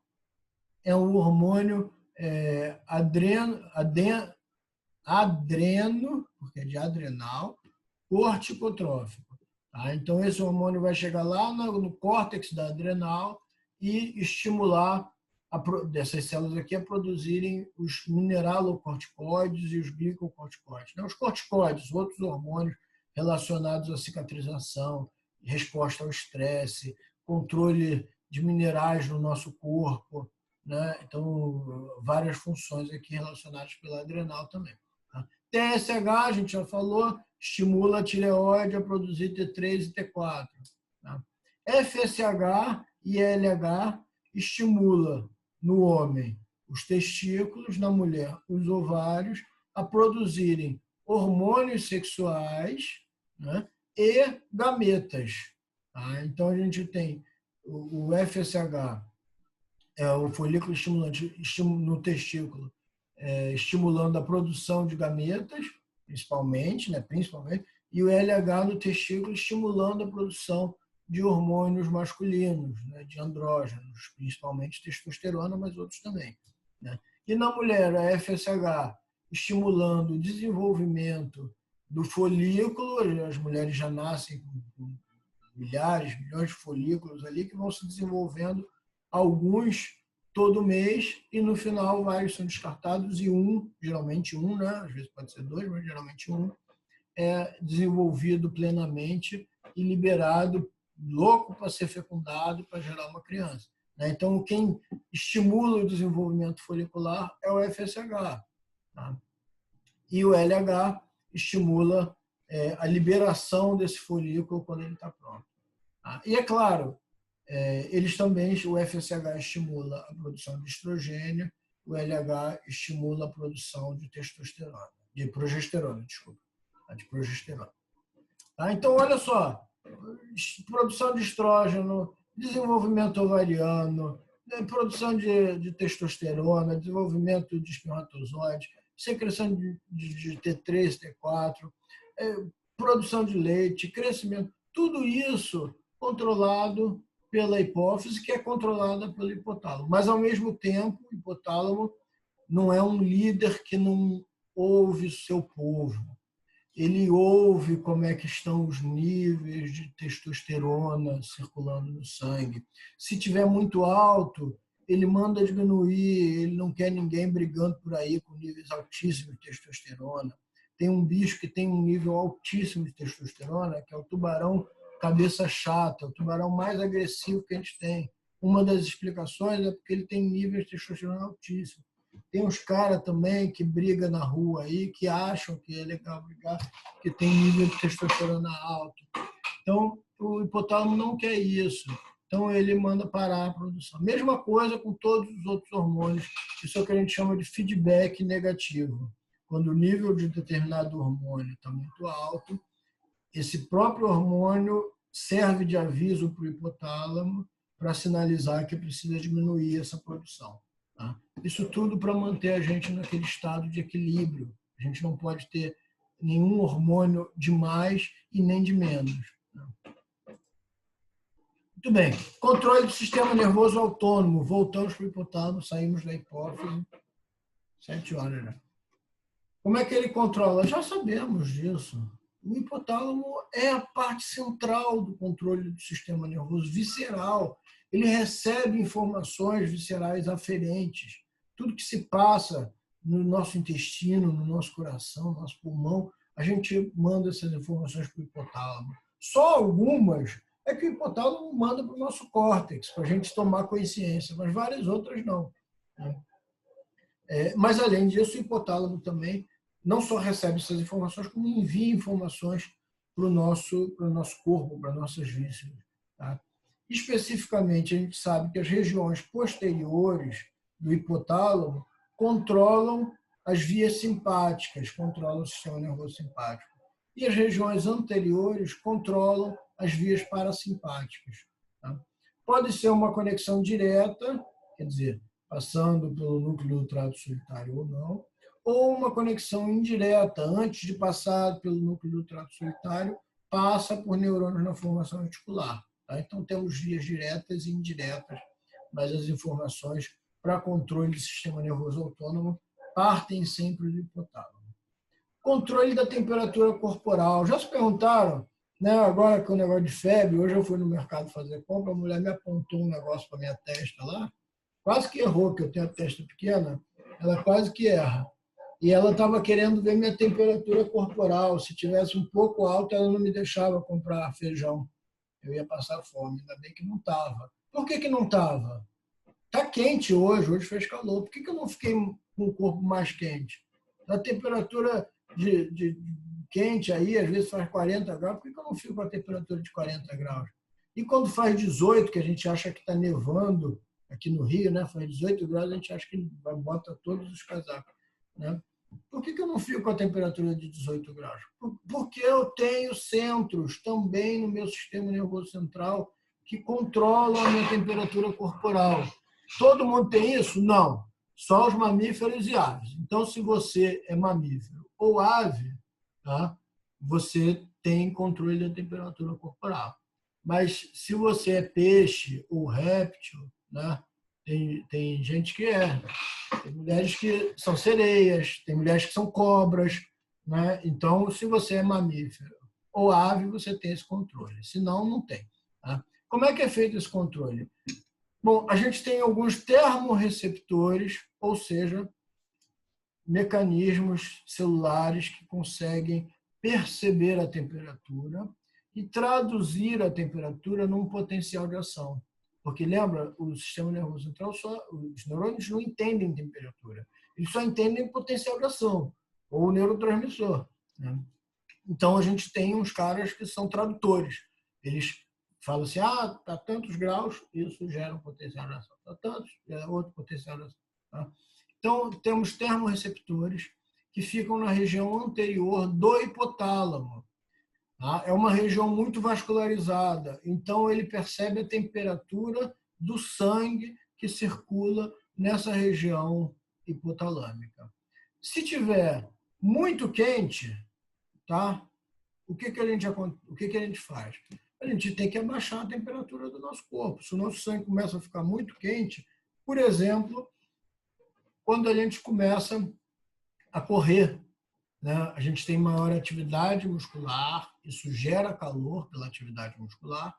é um hormônio adreno, porque é de adrenal, corticotrófico. Tá? Então, esse hormônio vai chegar lá no córtex da adrenal e estimular dessas células aqui a produzirem os mineralocorticoides e os glicocorticoides. Os corticoides, outros hormônios relacionados à cicatrização, resposta ao estresse, controle de minerais no nosso corpo, né? Então, várias funções aqui relacionadas pela adrenal também. Tá? TSH, a gente já falou, estimula a tireoide a produzir T3 e T4. Tá? FSH e LH estimula no homem os testículos, na mulher os ovários, a produzirem hormônios sexuais, né, e gametas. Tá? Então, a gente tem o FSH, é o folículo estimulante no testículo, estimulando a produção de gametas, principalmente, e o LH no testículo estimulando a produção de hormônios masculinos, né, de andrógenos, principalmente testosterona, mas outros também. Né? E na mulher, a FSH estimulando o desenvolvimento do folículo, as mulheres já nascem com milhares, milhões de folículos ali que vão se desenvolvendo, alguns todo mês, e no final vários são descartados e geralmente né? Às vezes pode ser dois, mas geralmente é desenvolvido plenamente e liberado, louco para ser fecundado, para gerar uma criança. Então, quem estimula o desenvolvimento folicular é o FSH. Tá? E o LH estimula a liberação desse folículo quando ele está pronto. Tá? E, é claro, eles também, o FSH estimula a produção de estrogênio, o LH estimula a produção de testosterona, de progesterona, desculpa, de progesterona. Tá? Então, olha só, produção de estrógeno, desenvolvimento ovariano, produção de testosterona, desenvolvimento de espermatozoide, secreção de T3, T4, produção de leite, crescimento, tudo isso controlado pela hipófise, que é controlada pelo hipotálamo. Mas, ao mesmo tempo, o hipotálamo não é um líder que não ouve o seu povo. Ele ouve como é que estão os níveis de testosterona circulando no sangue. Se tiver muito alto, ele manda diminuir, ele não quer ninguém brigando por aí com níveis altíssimos de testosterona. Tem um bicho que tem um nível altíssimo de testosterona, que é o tubarão cabeça chata, o tubarão mais agressivo que a gente tem. Uma das explicações é porque ele tem níveis de testosterona altíssimos. Tem uns caras também que brigam na rua aí, que acham que é legal brigar, que tem nível de testosterona alto. Então, o hipotálamo não quer isso. Então, ele manda parar a produção. Mesma coisa com todos os outros hormônios. Isso é o que a gente chama de feedback negativo. Quando o nível de determinado hormônio está muito alto, esse próprio hormônio serve de aviso para o hipotálamo para sinalizar que precisa diminuir essa produção. Tá? Isso tudo para manter a gente naquele estado de equilíbrio. A gente não pode ter nenhum hormônio de mais e nem de menos. Muito bem. Controle do sistema nervoso autônomo. Voltamos para o hipotálamo, saímos da hipófise. 7 horas, né? Como é que ele controla? Já sabemos disso. O hipotálamo é a parte central do controle do sistema nervoso visceral. Ele recebe informações viscerais aferentes. Tudo que se passa no nosso intestino, no nosso coração, no nosso pulmão, a gente manda essas informações para o hipotálamo. Só algumas é que o hipotálamo manda para o nosso córtex, para a gente tomar consciência, mas várias outras não. Né? Mas, além disso, o hipotálamo também não só recebe essas informações, como envia informações para o nosso corpo, para nossas vísceras. Tá? Especificamente, a gente sabe que as regiões posteriores do hipotálamo controlam as vias simpáticas, controlam o sistema nervoso simpático. E as regiões anteriores controlam as vias parasimpáticas. Tá? Pode ser uma conexão direta, quer dizer, passando pelo núcleo do trato solitário ou não, ou uma conexão indireta, antes de passar pelo núcleo do trato solitário, passa por neurônios na formação reticular. Tá? Então, temos vias diretas e indiretas, mas as informações para controle do sistema nervoso autônomo partem sempre do hipotálamo. Controle da temperatura corporal. Já se perguntaram, né, agora com o negócio de febre, hoje eu fui no mercado fazer compra, a mulher me apontou um negócio para minha testa lá, quase que errou, que eu tenho a testa pequena, ela quase que erra. E ela estava querendo ver minha temperatura corporal. Se tivesse um pouco alta, ela não me deixava comprar feijão. Eu ia passar fome, ainda bem que não estava. Por que não estava? Está quente hoje fez calor. Por que eu não fiquei com o corpo mais quente? A temperatura de quente aí, às vezes faz 40 graus, por que eu não fico com a temperatura de 40 graus? E quando faz 18, que a gente acha que está nevando, aqui no Rio, né? Faz 18 graus, a gente acha que bota todos os casacos. Né? Por que eu não fico com a temperatura de 18 graus? Porque eu tenho centros também no meu sistema nervoso central que controlam a minha temperatura corporal. Todo mundo tem isso? Não. Só os mamíferos e aves. Então, se você é mamífero ou ave, tá? Você tem controle da temperatura corporal. Mas se você é peixe ou réptil, né? Tem gente que é. Tem mulheres que são sereias, tem mulheres que são cobras. Né? Então, se você é mamífero ou ave, você tem esse controle. Senão, não tem. Tá? Como é que é feito esse controle? Bom, a gente tem alguns termorreceptores, ou seja, mecanismos celulares que conseguem perceber a temperatura e traduzir a temperatura num potencial de ação. Porque, lembra, o sistema nervoso central, os neurônios não entendem temperatura. Eles só entendem potencial de ação, ou o neurotransmissor. Né? Então, a gente tem uns caras que são tradutores. Eles falam assim, está tantos graus, isso gera um potencial de ação. Está tantos, gera outro potencial de ação. Tá? Então, temos termorreceptores que ficam na região anterior do hipotálamo. Tá? É uma região muito vascularizada, então ele percebe a temperatura do sangue que circula nessa região hipotalâmica. Se tiver muito quente, tá? O que a gente faz? A gente tem que abaixar a temperatura do nosso corpo. Se o nosso sangue começa a ficar muito quente, por exemplo, quando a gente começa a correr, né? A gente tem maior atividade muscular, isso gera calor pela atividade muscular,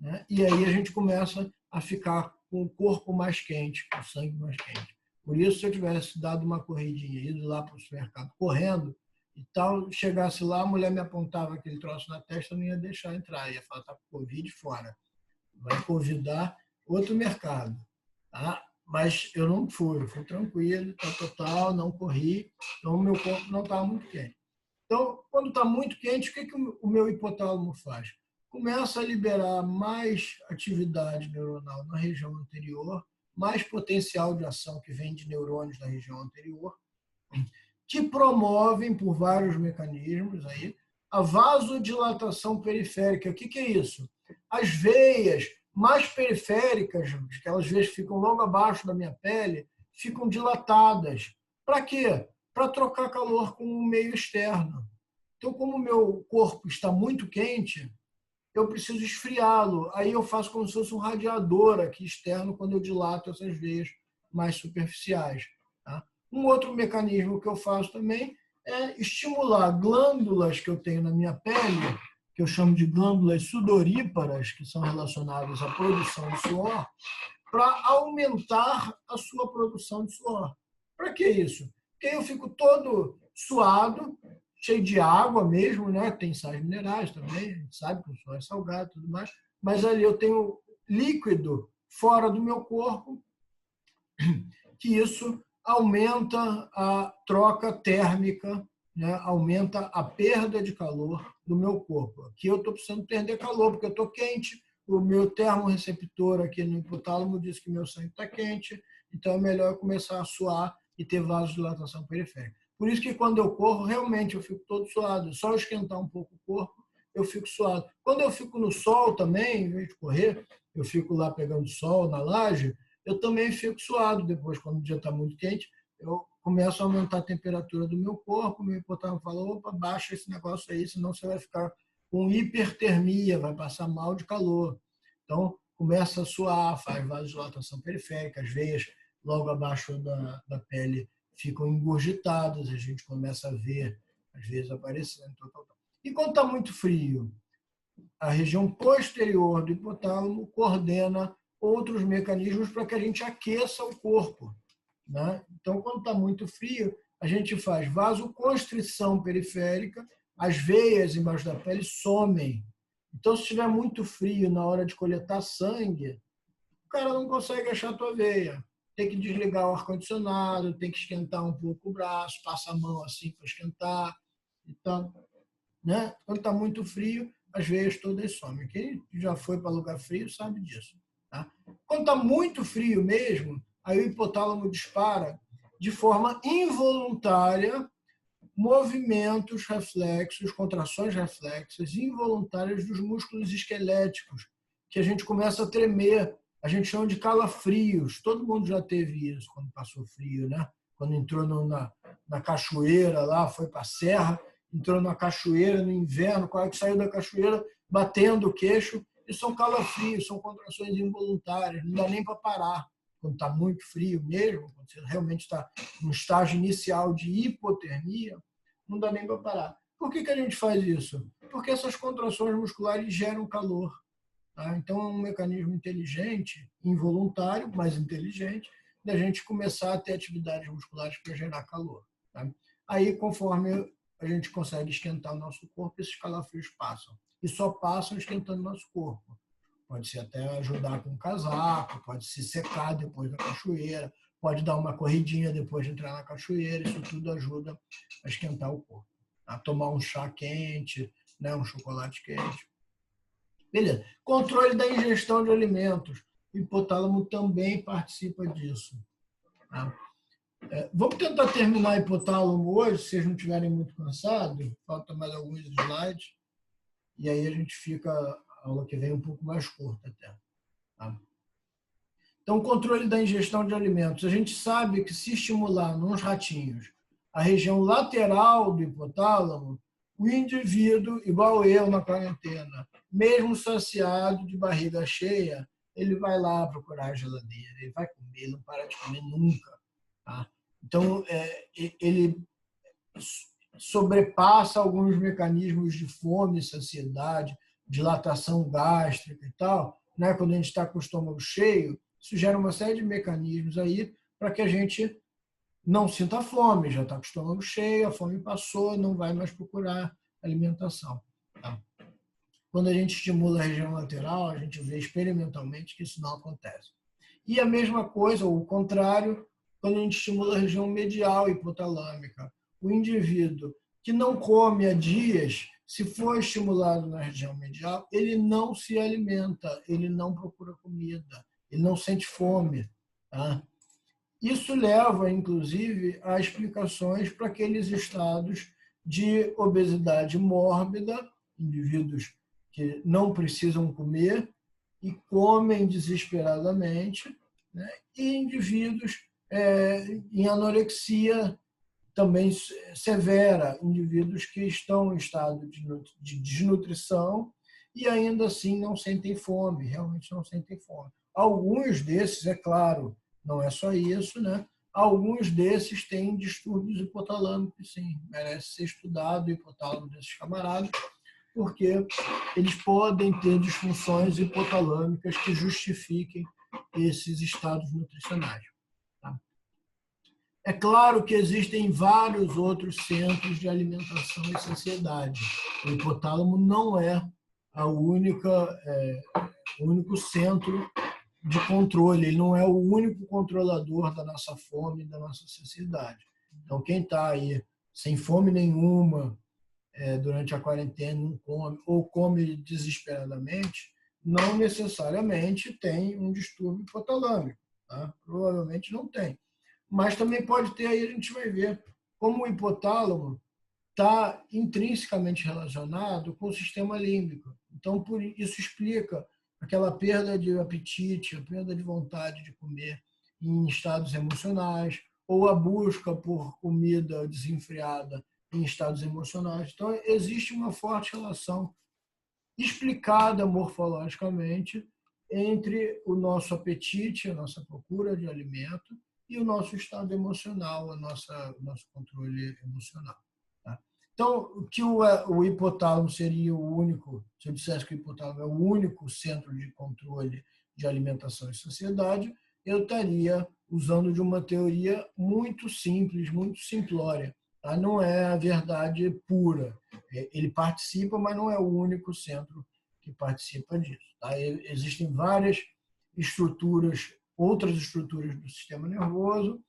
né? E aí a gente começa a ficar com o corpo mais quente, com o sangue mais quente. Por isso, se eu tivesse dado uma corridinha, ido lá para o supermercado correndo e tal, chegasse lá, a mulher me apontava aquele troço na testa, eu não ia deixar entrar, ia falar, está com Covid fora. Vai convidar outro mercado. Tá? Mas eu não fui tranquilo, total, não corri, então o meu corpo não estava muito quente. Então, quando está muito quente, o que o meu hipotálamo faz? Começa a liberar mais atividade neuronal na região anterior, mais potencial de ação que vem de neurônios da região anterior, que promovem, por vários mecanismos, aí, a vasodilatação periférica. O que é isso? As veias mais periféricas, aquelas veias que ficam logo abaixo da minha pele, ficam dilatadas. Para quê? Para trocar calor com o meio externo. Então, como o meu corpo está muito quente, eu preciso esfriá-lo. Aí eu faço como se fosse um radiador aqui externo quando eu dilato essas veias mais superficiais. Tá? Um outro mecanismo que eu faço também é estimular glândulas que eu tenho na minha pele, que eu chamo de glândulas sudoríparas, que são relacionadas à produção de suor, para aumentar a sua produção de suor. Para que isso? Porque eu fico todo suado, cheio de água mesmo, né? Tem sais minerais também, a gente sabe que o suor é salgado e tudo mais, mas ali eu tenho líquido fora do meu corpo, que isso aumenta a troca térmica, né? Aumenta a perda de calor do meu corpo. Aqui eu estou precisando perder calor, porque eu estou quente, o meu termorreceptor aqui no hipotálamo diz que meu sangue está quente, então é melhor eu começar a suar e ter vasodilatação periférica. Por isso que quando eu corro, realmente eu fico todo suado. Só esquentar um pouco o corpo, eu fico suado. Quando eu fico no sol também, em vez de correr, eu fico lá pegando sol na laje, eu também fico suado depois, quando o dia está muito quente, eu começo a aumentar a temperatura do meu corpo, meu hipotálamo fala, opa, baixa esse negócio aí, senão você vai ficar com hipertermia, vai passar mal de calor. Então, começa a suar, faz vasodilatação periférica, as veias logo abaixo da pele ficam engurgitadas, a gente começa a ver as veias aparecendo. E quando está muito frio, a região posterior do hipotálamo coordena outros mecanismos para que a gente aqueça o corpo, né? Então, quando está muito frio, a gente faz vasoconstrição periférica, as veias embaixo da pele somem. Então, se estiver muito frio na hora de coletar sangue, o cara não consegue achar a tua veia. Tem que desligar o ar-condicionado, tem que esquentar um pouco o braço, passa a mão assim para esquentar. Então, né? Quando está muito frio, as veias todas somem. Quem já foi para lugar frio sabe disso. Tá? Quando está muito frio mesmo, aí o hipotálamo dispara de forma involuntária movimentos reflexos, contrações reflexas involuntárias dos músculos esqueléticos, que a gente começa a tremer. A gente chama de calafrios. Todo mundo já teve isso quando passou frio, né? Quando entrou na cachoeira lá, foi para a serra, entrou na cachoeira no inverno, quase saiu da cachoeira batendo o queixo. E são calafrios, são contrações involuntárias, não dá nem para parar. Quando está muito frio mesmo, quando você realmente está no estágio inicial de hipotermia, não dá nem para parar. Por que a gente faz isso? Porque essas contrações musculares geram calor. Tá? Então, é um mecanismo inteligente, involuntário, mas inteligente, da gente começar a ter atividades musculares para gerar calor. Tá? Aí, conforme a gente consegue esquentar o nosso corpo, esses calafrios passam. E só passam esquentando o nosso corpo. Pode ser até ajudar com um casaco, pode se secar depois da cachoeira, pode dar uma corridinha depois de entrar na cachoeira, isso tudo ajuda a esquentar o corpo. A tomar um chá quente, né, um chocolate quente. Beleza. Controle da ingestão de alimentos. O hipotálamo também participa disso. Tá? Vamos tentar terminar o hipotálamo hoje, se vocês não estiverem muito cansados. Falta mais alguns slides. E aí a gente fica, a aula que vem, um pouco mais curta até. Tá? Então, controle da ingestão de alimentos. A gente sabe que se estimular nos ratinhos a região lateral do hipotálamo, o indivíduo, igual eu na quarentena, mesmo saciado, de barriga cheia, ele vai lá procurar a geladeira, ele vai comer, ele não para de comer nunca. Tá? Então, ele sobrepassa alguns mecanismos de fome, saciedade, dilatação gástrica e tal, né? Quando a gente está com o estômago cheio, isso gera uma série de mecanismos aí para que a gente não sinta fome, já está com o estômago cheio, a fome passou, não vai mais procurar alimentação. Tá? Quando a gente estimula a região lateral, a gente vê experimentalmente que isso não acontece. E a mesma coisa, ou o contrário, quando a gente estimula a região medial hipotalâmica. O indivíduo que não come há dias, se for estimulado na região medial, ele não se alimenta, ele não procura comida, ele não sente fome. Tá? Isso leva, inclusive, a explicações para aqueles estados de obesidade mórbida, indivíduos que não precisam comer e comem desesperadamente, né? E indivíduos em anorexia também severa, indivíduos que estão em estado de desnutrição e ainda assim não sentem fome, realmente não sentem fome. Alguns desses, é claro, não é só isso, né? Alguns desses têm distúrbios hipotalâmicos, sim, merece ser estudado o hipotálamo desses camaradas, porque eles podem ter disfunções hipotalâmicas que justifiquem esses estados nutricionais. Tá? É claro que existem vários outros centros de alimentação e saciedade. O hipotálamo não é o único centro de controle, ele não é o único controlador da nossa fome, da nossa saciedade. Então, quem está aí sem fome nenhuma durante a quarentena, não come, ou come desesperadamente, não necessariamente tem um distúrbio hipotalâmico. Tá? Provavelmente não tem. Mas também pode ter, aí a gente vai ver como o hipotálamo está intrinsecamente relacionado com o sistema límbico. Então, por isso explica aquela perda de apetite, a perda de vontade de comer em estados emocionais, ou a busca por comida desenfreada em estados emocionais. Então, existe uma forte relação explicada morfologicamente entre o nosso apetite, a nossa procura de alimento, e o nosso estado emocional, o nosso controle emocional. Tá? Então, que o hipotálamo seria o único, se eu dissesse que o hipotálamo é o único centro de controle de alimentação e saciedade, eu estaria usando de uma teoria muito simples, muito simplória. Tá? Não é a verdade pura. Ele participa, mas não é o único centro que participa disso. Tá? Existem várias estruturas, outras estruturas do sistema nervoso,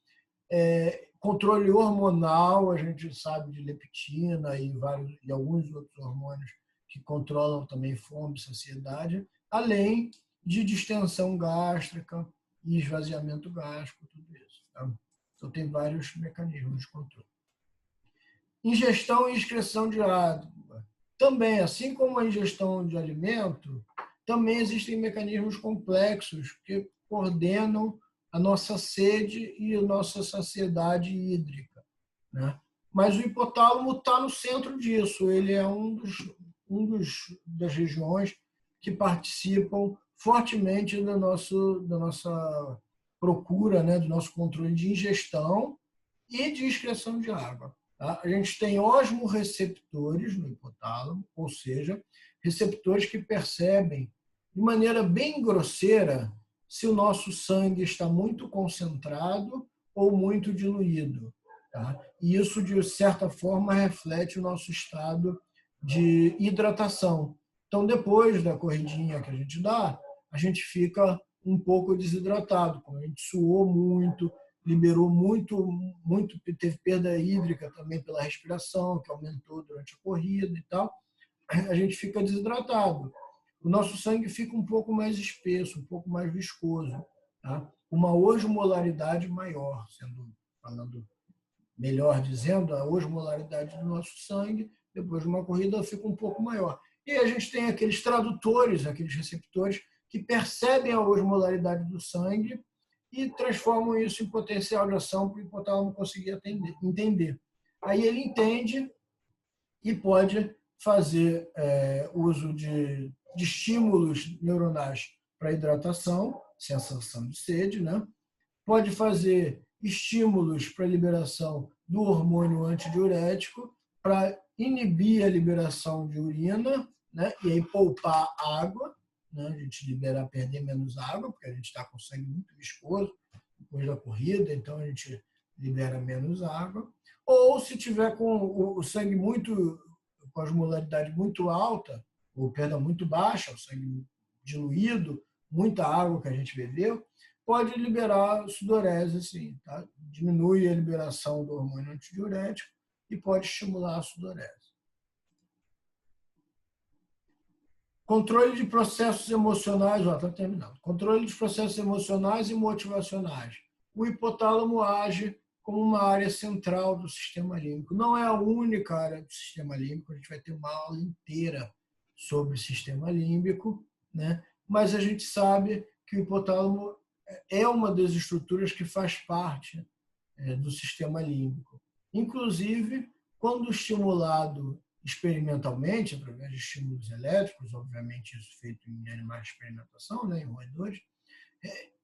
controle hormonal, a gente sabe de leptina e alguns outros hormônios que controlam também fome, saciedade, além de distensão gástrica e esvaziamento gástrico, tudo isso. Tá? Então, tem vários mecanismos de controle. Ingestão e excreção de água. Também, assim como a ingestão de alimento, também existem mecanismos complexos que coordenam a nossa sede e a nossa saciedade hídrica. Né? Mas o hipotálamo está no centro disso. Ele é das regiões que participam fortemente da nossa procura, né? Do nosso controle de ingestão e de excreção de água. Tá? A gente tem osmorreceptores no hipotálamo, ou seja, receptores que percebem de maneira bem grosseira se o nosso sangue está muito concentrado ou muito diluído. Tá? E isso, de certa forma, reflete o nosso estado de hidratação. Então, depois da corridinha que a gente dá, a gente fica um pouco desidratado, como a gente suou muito, liberou muito, teve perda hídrica também pela respiração, que aumentou durante a corrida e tal, a gente fica desidratado. O nosso sangue fica um pouco mais espesso, um pouco mais viscoso, tá? Uma osmolaridade maior, falando melhor dizendo, a osmolaridade do nosso sangue, depois de uma corrida, fica um pouco maior. E a gente tem aqueles tradutores, aqueles receptores que percebem a osmolaridade do sangue e transformam isso em potencial de ação para o hipotálamo conseguir entender. Aí ele entende e pode fazer uso de estímulos neuronais para hidratação, sensação de sede, né? Pode fazer estímulos para a liberação do hormônio antidiurético, para inibir a liberação de urina, né? E aí poupar água, né? A gente perder menos água, porque a gente está com sangue muito viscoso depois da corrida, então a gente libera menos água. Ou se tiver com o sangue com a osmolaridade muito alta, ou perda muito baixa, o sangue diluído, muita água que a gente bebeu, pode liberar sudorese, sim, tá? Diminui a liberação do hormônio antidiurético e pode estimular a sudorese. Controle de processos emocionais, está terminando. Controle de processos emocionais e motivacionais. O hipotálamo age como uma área central do sistema límbico. Não é a única área do sistema límbico, a gente vai ter uma aula inteira sobre o sistema límbico, né? Mas a gente sabe que o hipotálamo é uma das estruturas que faz parte do sistema límbico. Inclusive, quando estimulado experimentalmente, através de estímulos elétricos, obviamente isso feito em animais de experimentação, né, em roedores,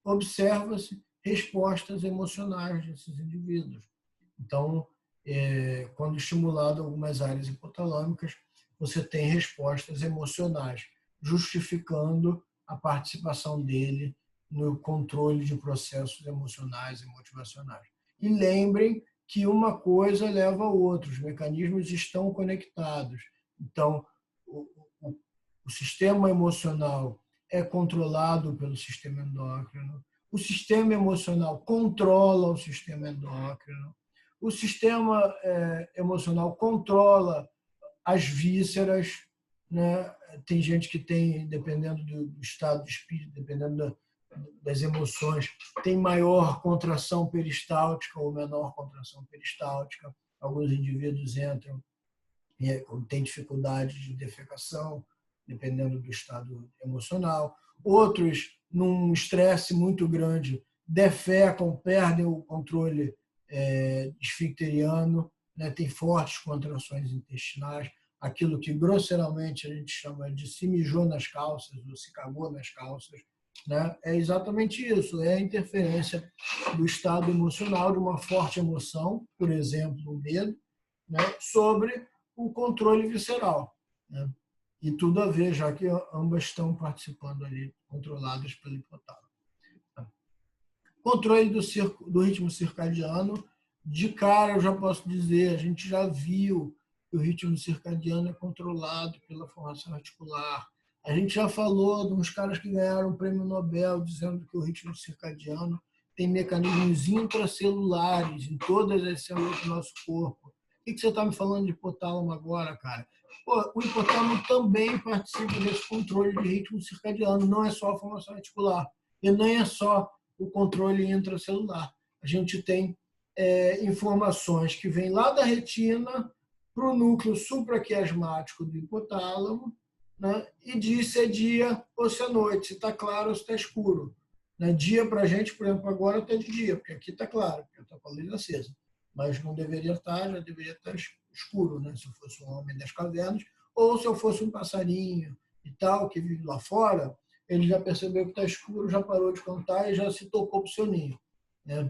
observa-se respostas emocionais desses indivíduos. Então, quando estimulado algumas áreas hipotalâmicas, você tem respostas emocionais, justificando a participação dele no controle de processos emocionais e motivacionais. E lembrem que uma coisa leva a outra, os mecanismos estão conectados. Então, O sistema emocional é controlado pelo sistema endócrino. O sistema emocional controla o sistema endócrino. O sistema emocional controla as vísceras, né? Tem gente que tem, dependendo do estado de espírito, dependendo das emoções, tem maior contração peristáltica ou menor contração peristáltica. Alguns indivíduos entram e têm dificuldade de defecação, dependendo do estado emocional. Outros, num estresse muito grande, defecam, perdem o controle esfincteriano, né? Tem fortes contrações intestinais, aquilo que grosseiramente a gente chama de se mijou nas calças ou se cagou nas calças, né? É exatamente isso, é a interferência do estado emocional, de uma forte emoção, por exemplo, o medo, né? Sobre o controle visceral, né? E tudo a ver, já que ambas estão participando ali, controladas pelo hipotálamo. Controle do ritmo circadiano, de cara eu já posso dizer, a gente já viu que o ritmo circadiano é controlado pela formação articular. A gente já falou de uns caras que ganharam o prêmio Nobel dizendo que o ritmo circadiano tem mecanismos intracelulares em todas as células do nosso corpo. O que você está me falando de hipotálamo agora, cara? Pô, o hipotálamo também participa desse controle de ritmo circadiano, não é só a formação articular, e nem é só o controle intracelular. A gente tem informações que vêm lá da retina para o núcleo supraquiasmático do hipotálamo, né? E diz se é dia ou se é noite, se está claro ou se está escuro. Né? Dia para a gente, por exemplo, agora está de dia, porque aqui está claro, porque eu estou com a luz acesa. Mas não deveria estar, já deveria estar escuro, né? Se eu fosse um homem das cavernas, ou se eu fosse um passarinho e tal, que vive lá fora, ele já percebeu que está escuro, já parou de cantar e já se tocou para o seu ninho, né?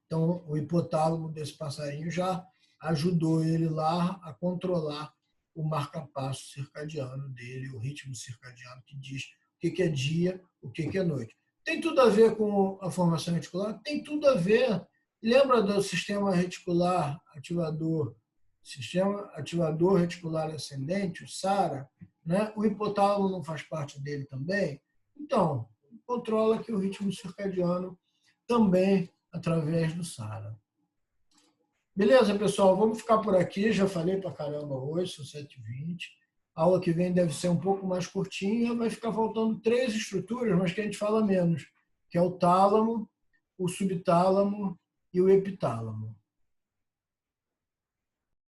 Então, o hipotálamo desse passarinho já ajudou ele lá a controlar o marca-passo circadiano dele, o ritmo circadiano, que diz o que é dia, o que é noite. Tem tudo a ver com a formação reticular? Tem tudo a ver. Lembra do sistema reticular ativador, sistema ativador reticular ascendente, o SARA? Né? O hipotálamo não faz parte dele também? Então, controla aqui o ritmo circadiano também através do SARA. Beleza, pessoal? Vamos ficar por aqui. Já falei pra caramba hoje, são 7h20. A aula que vem deve ser um pouco mais curtinha. Vai ficar faltando 3 estruturas, mas que a gente fala menos, que é o tálamo, o subtálamo e o epitálamo.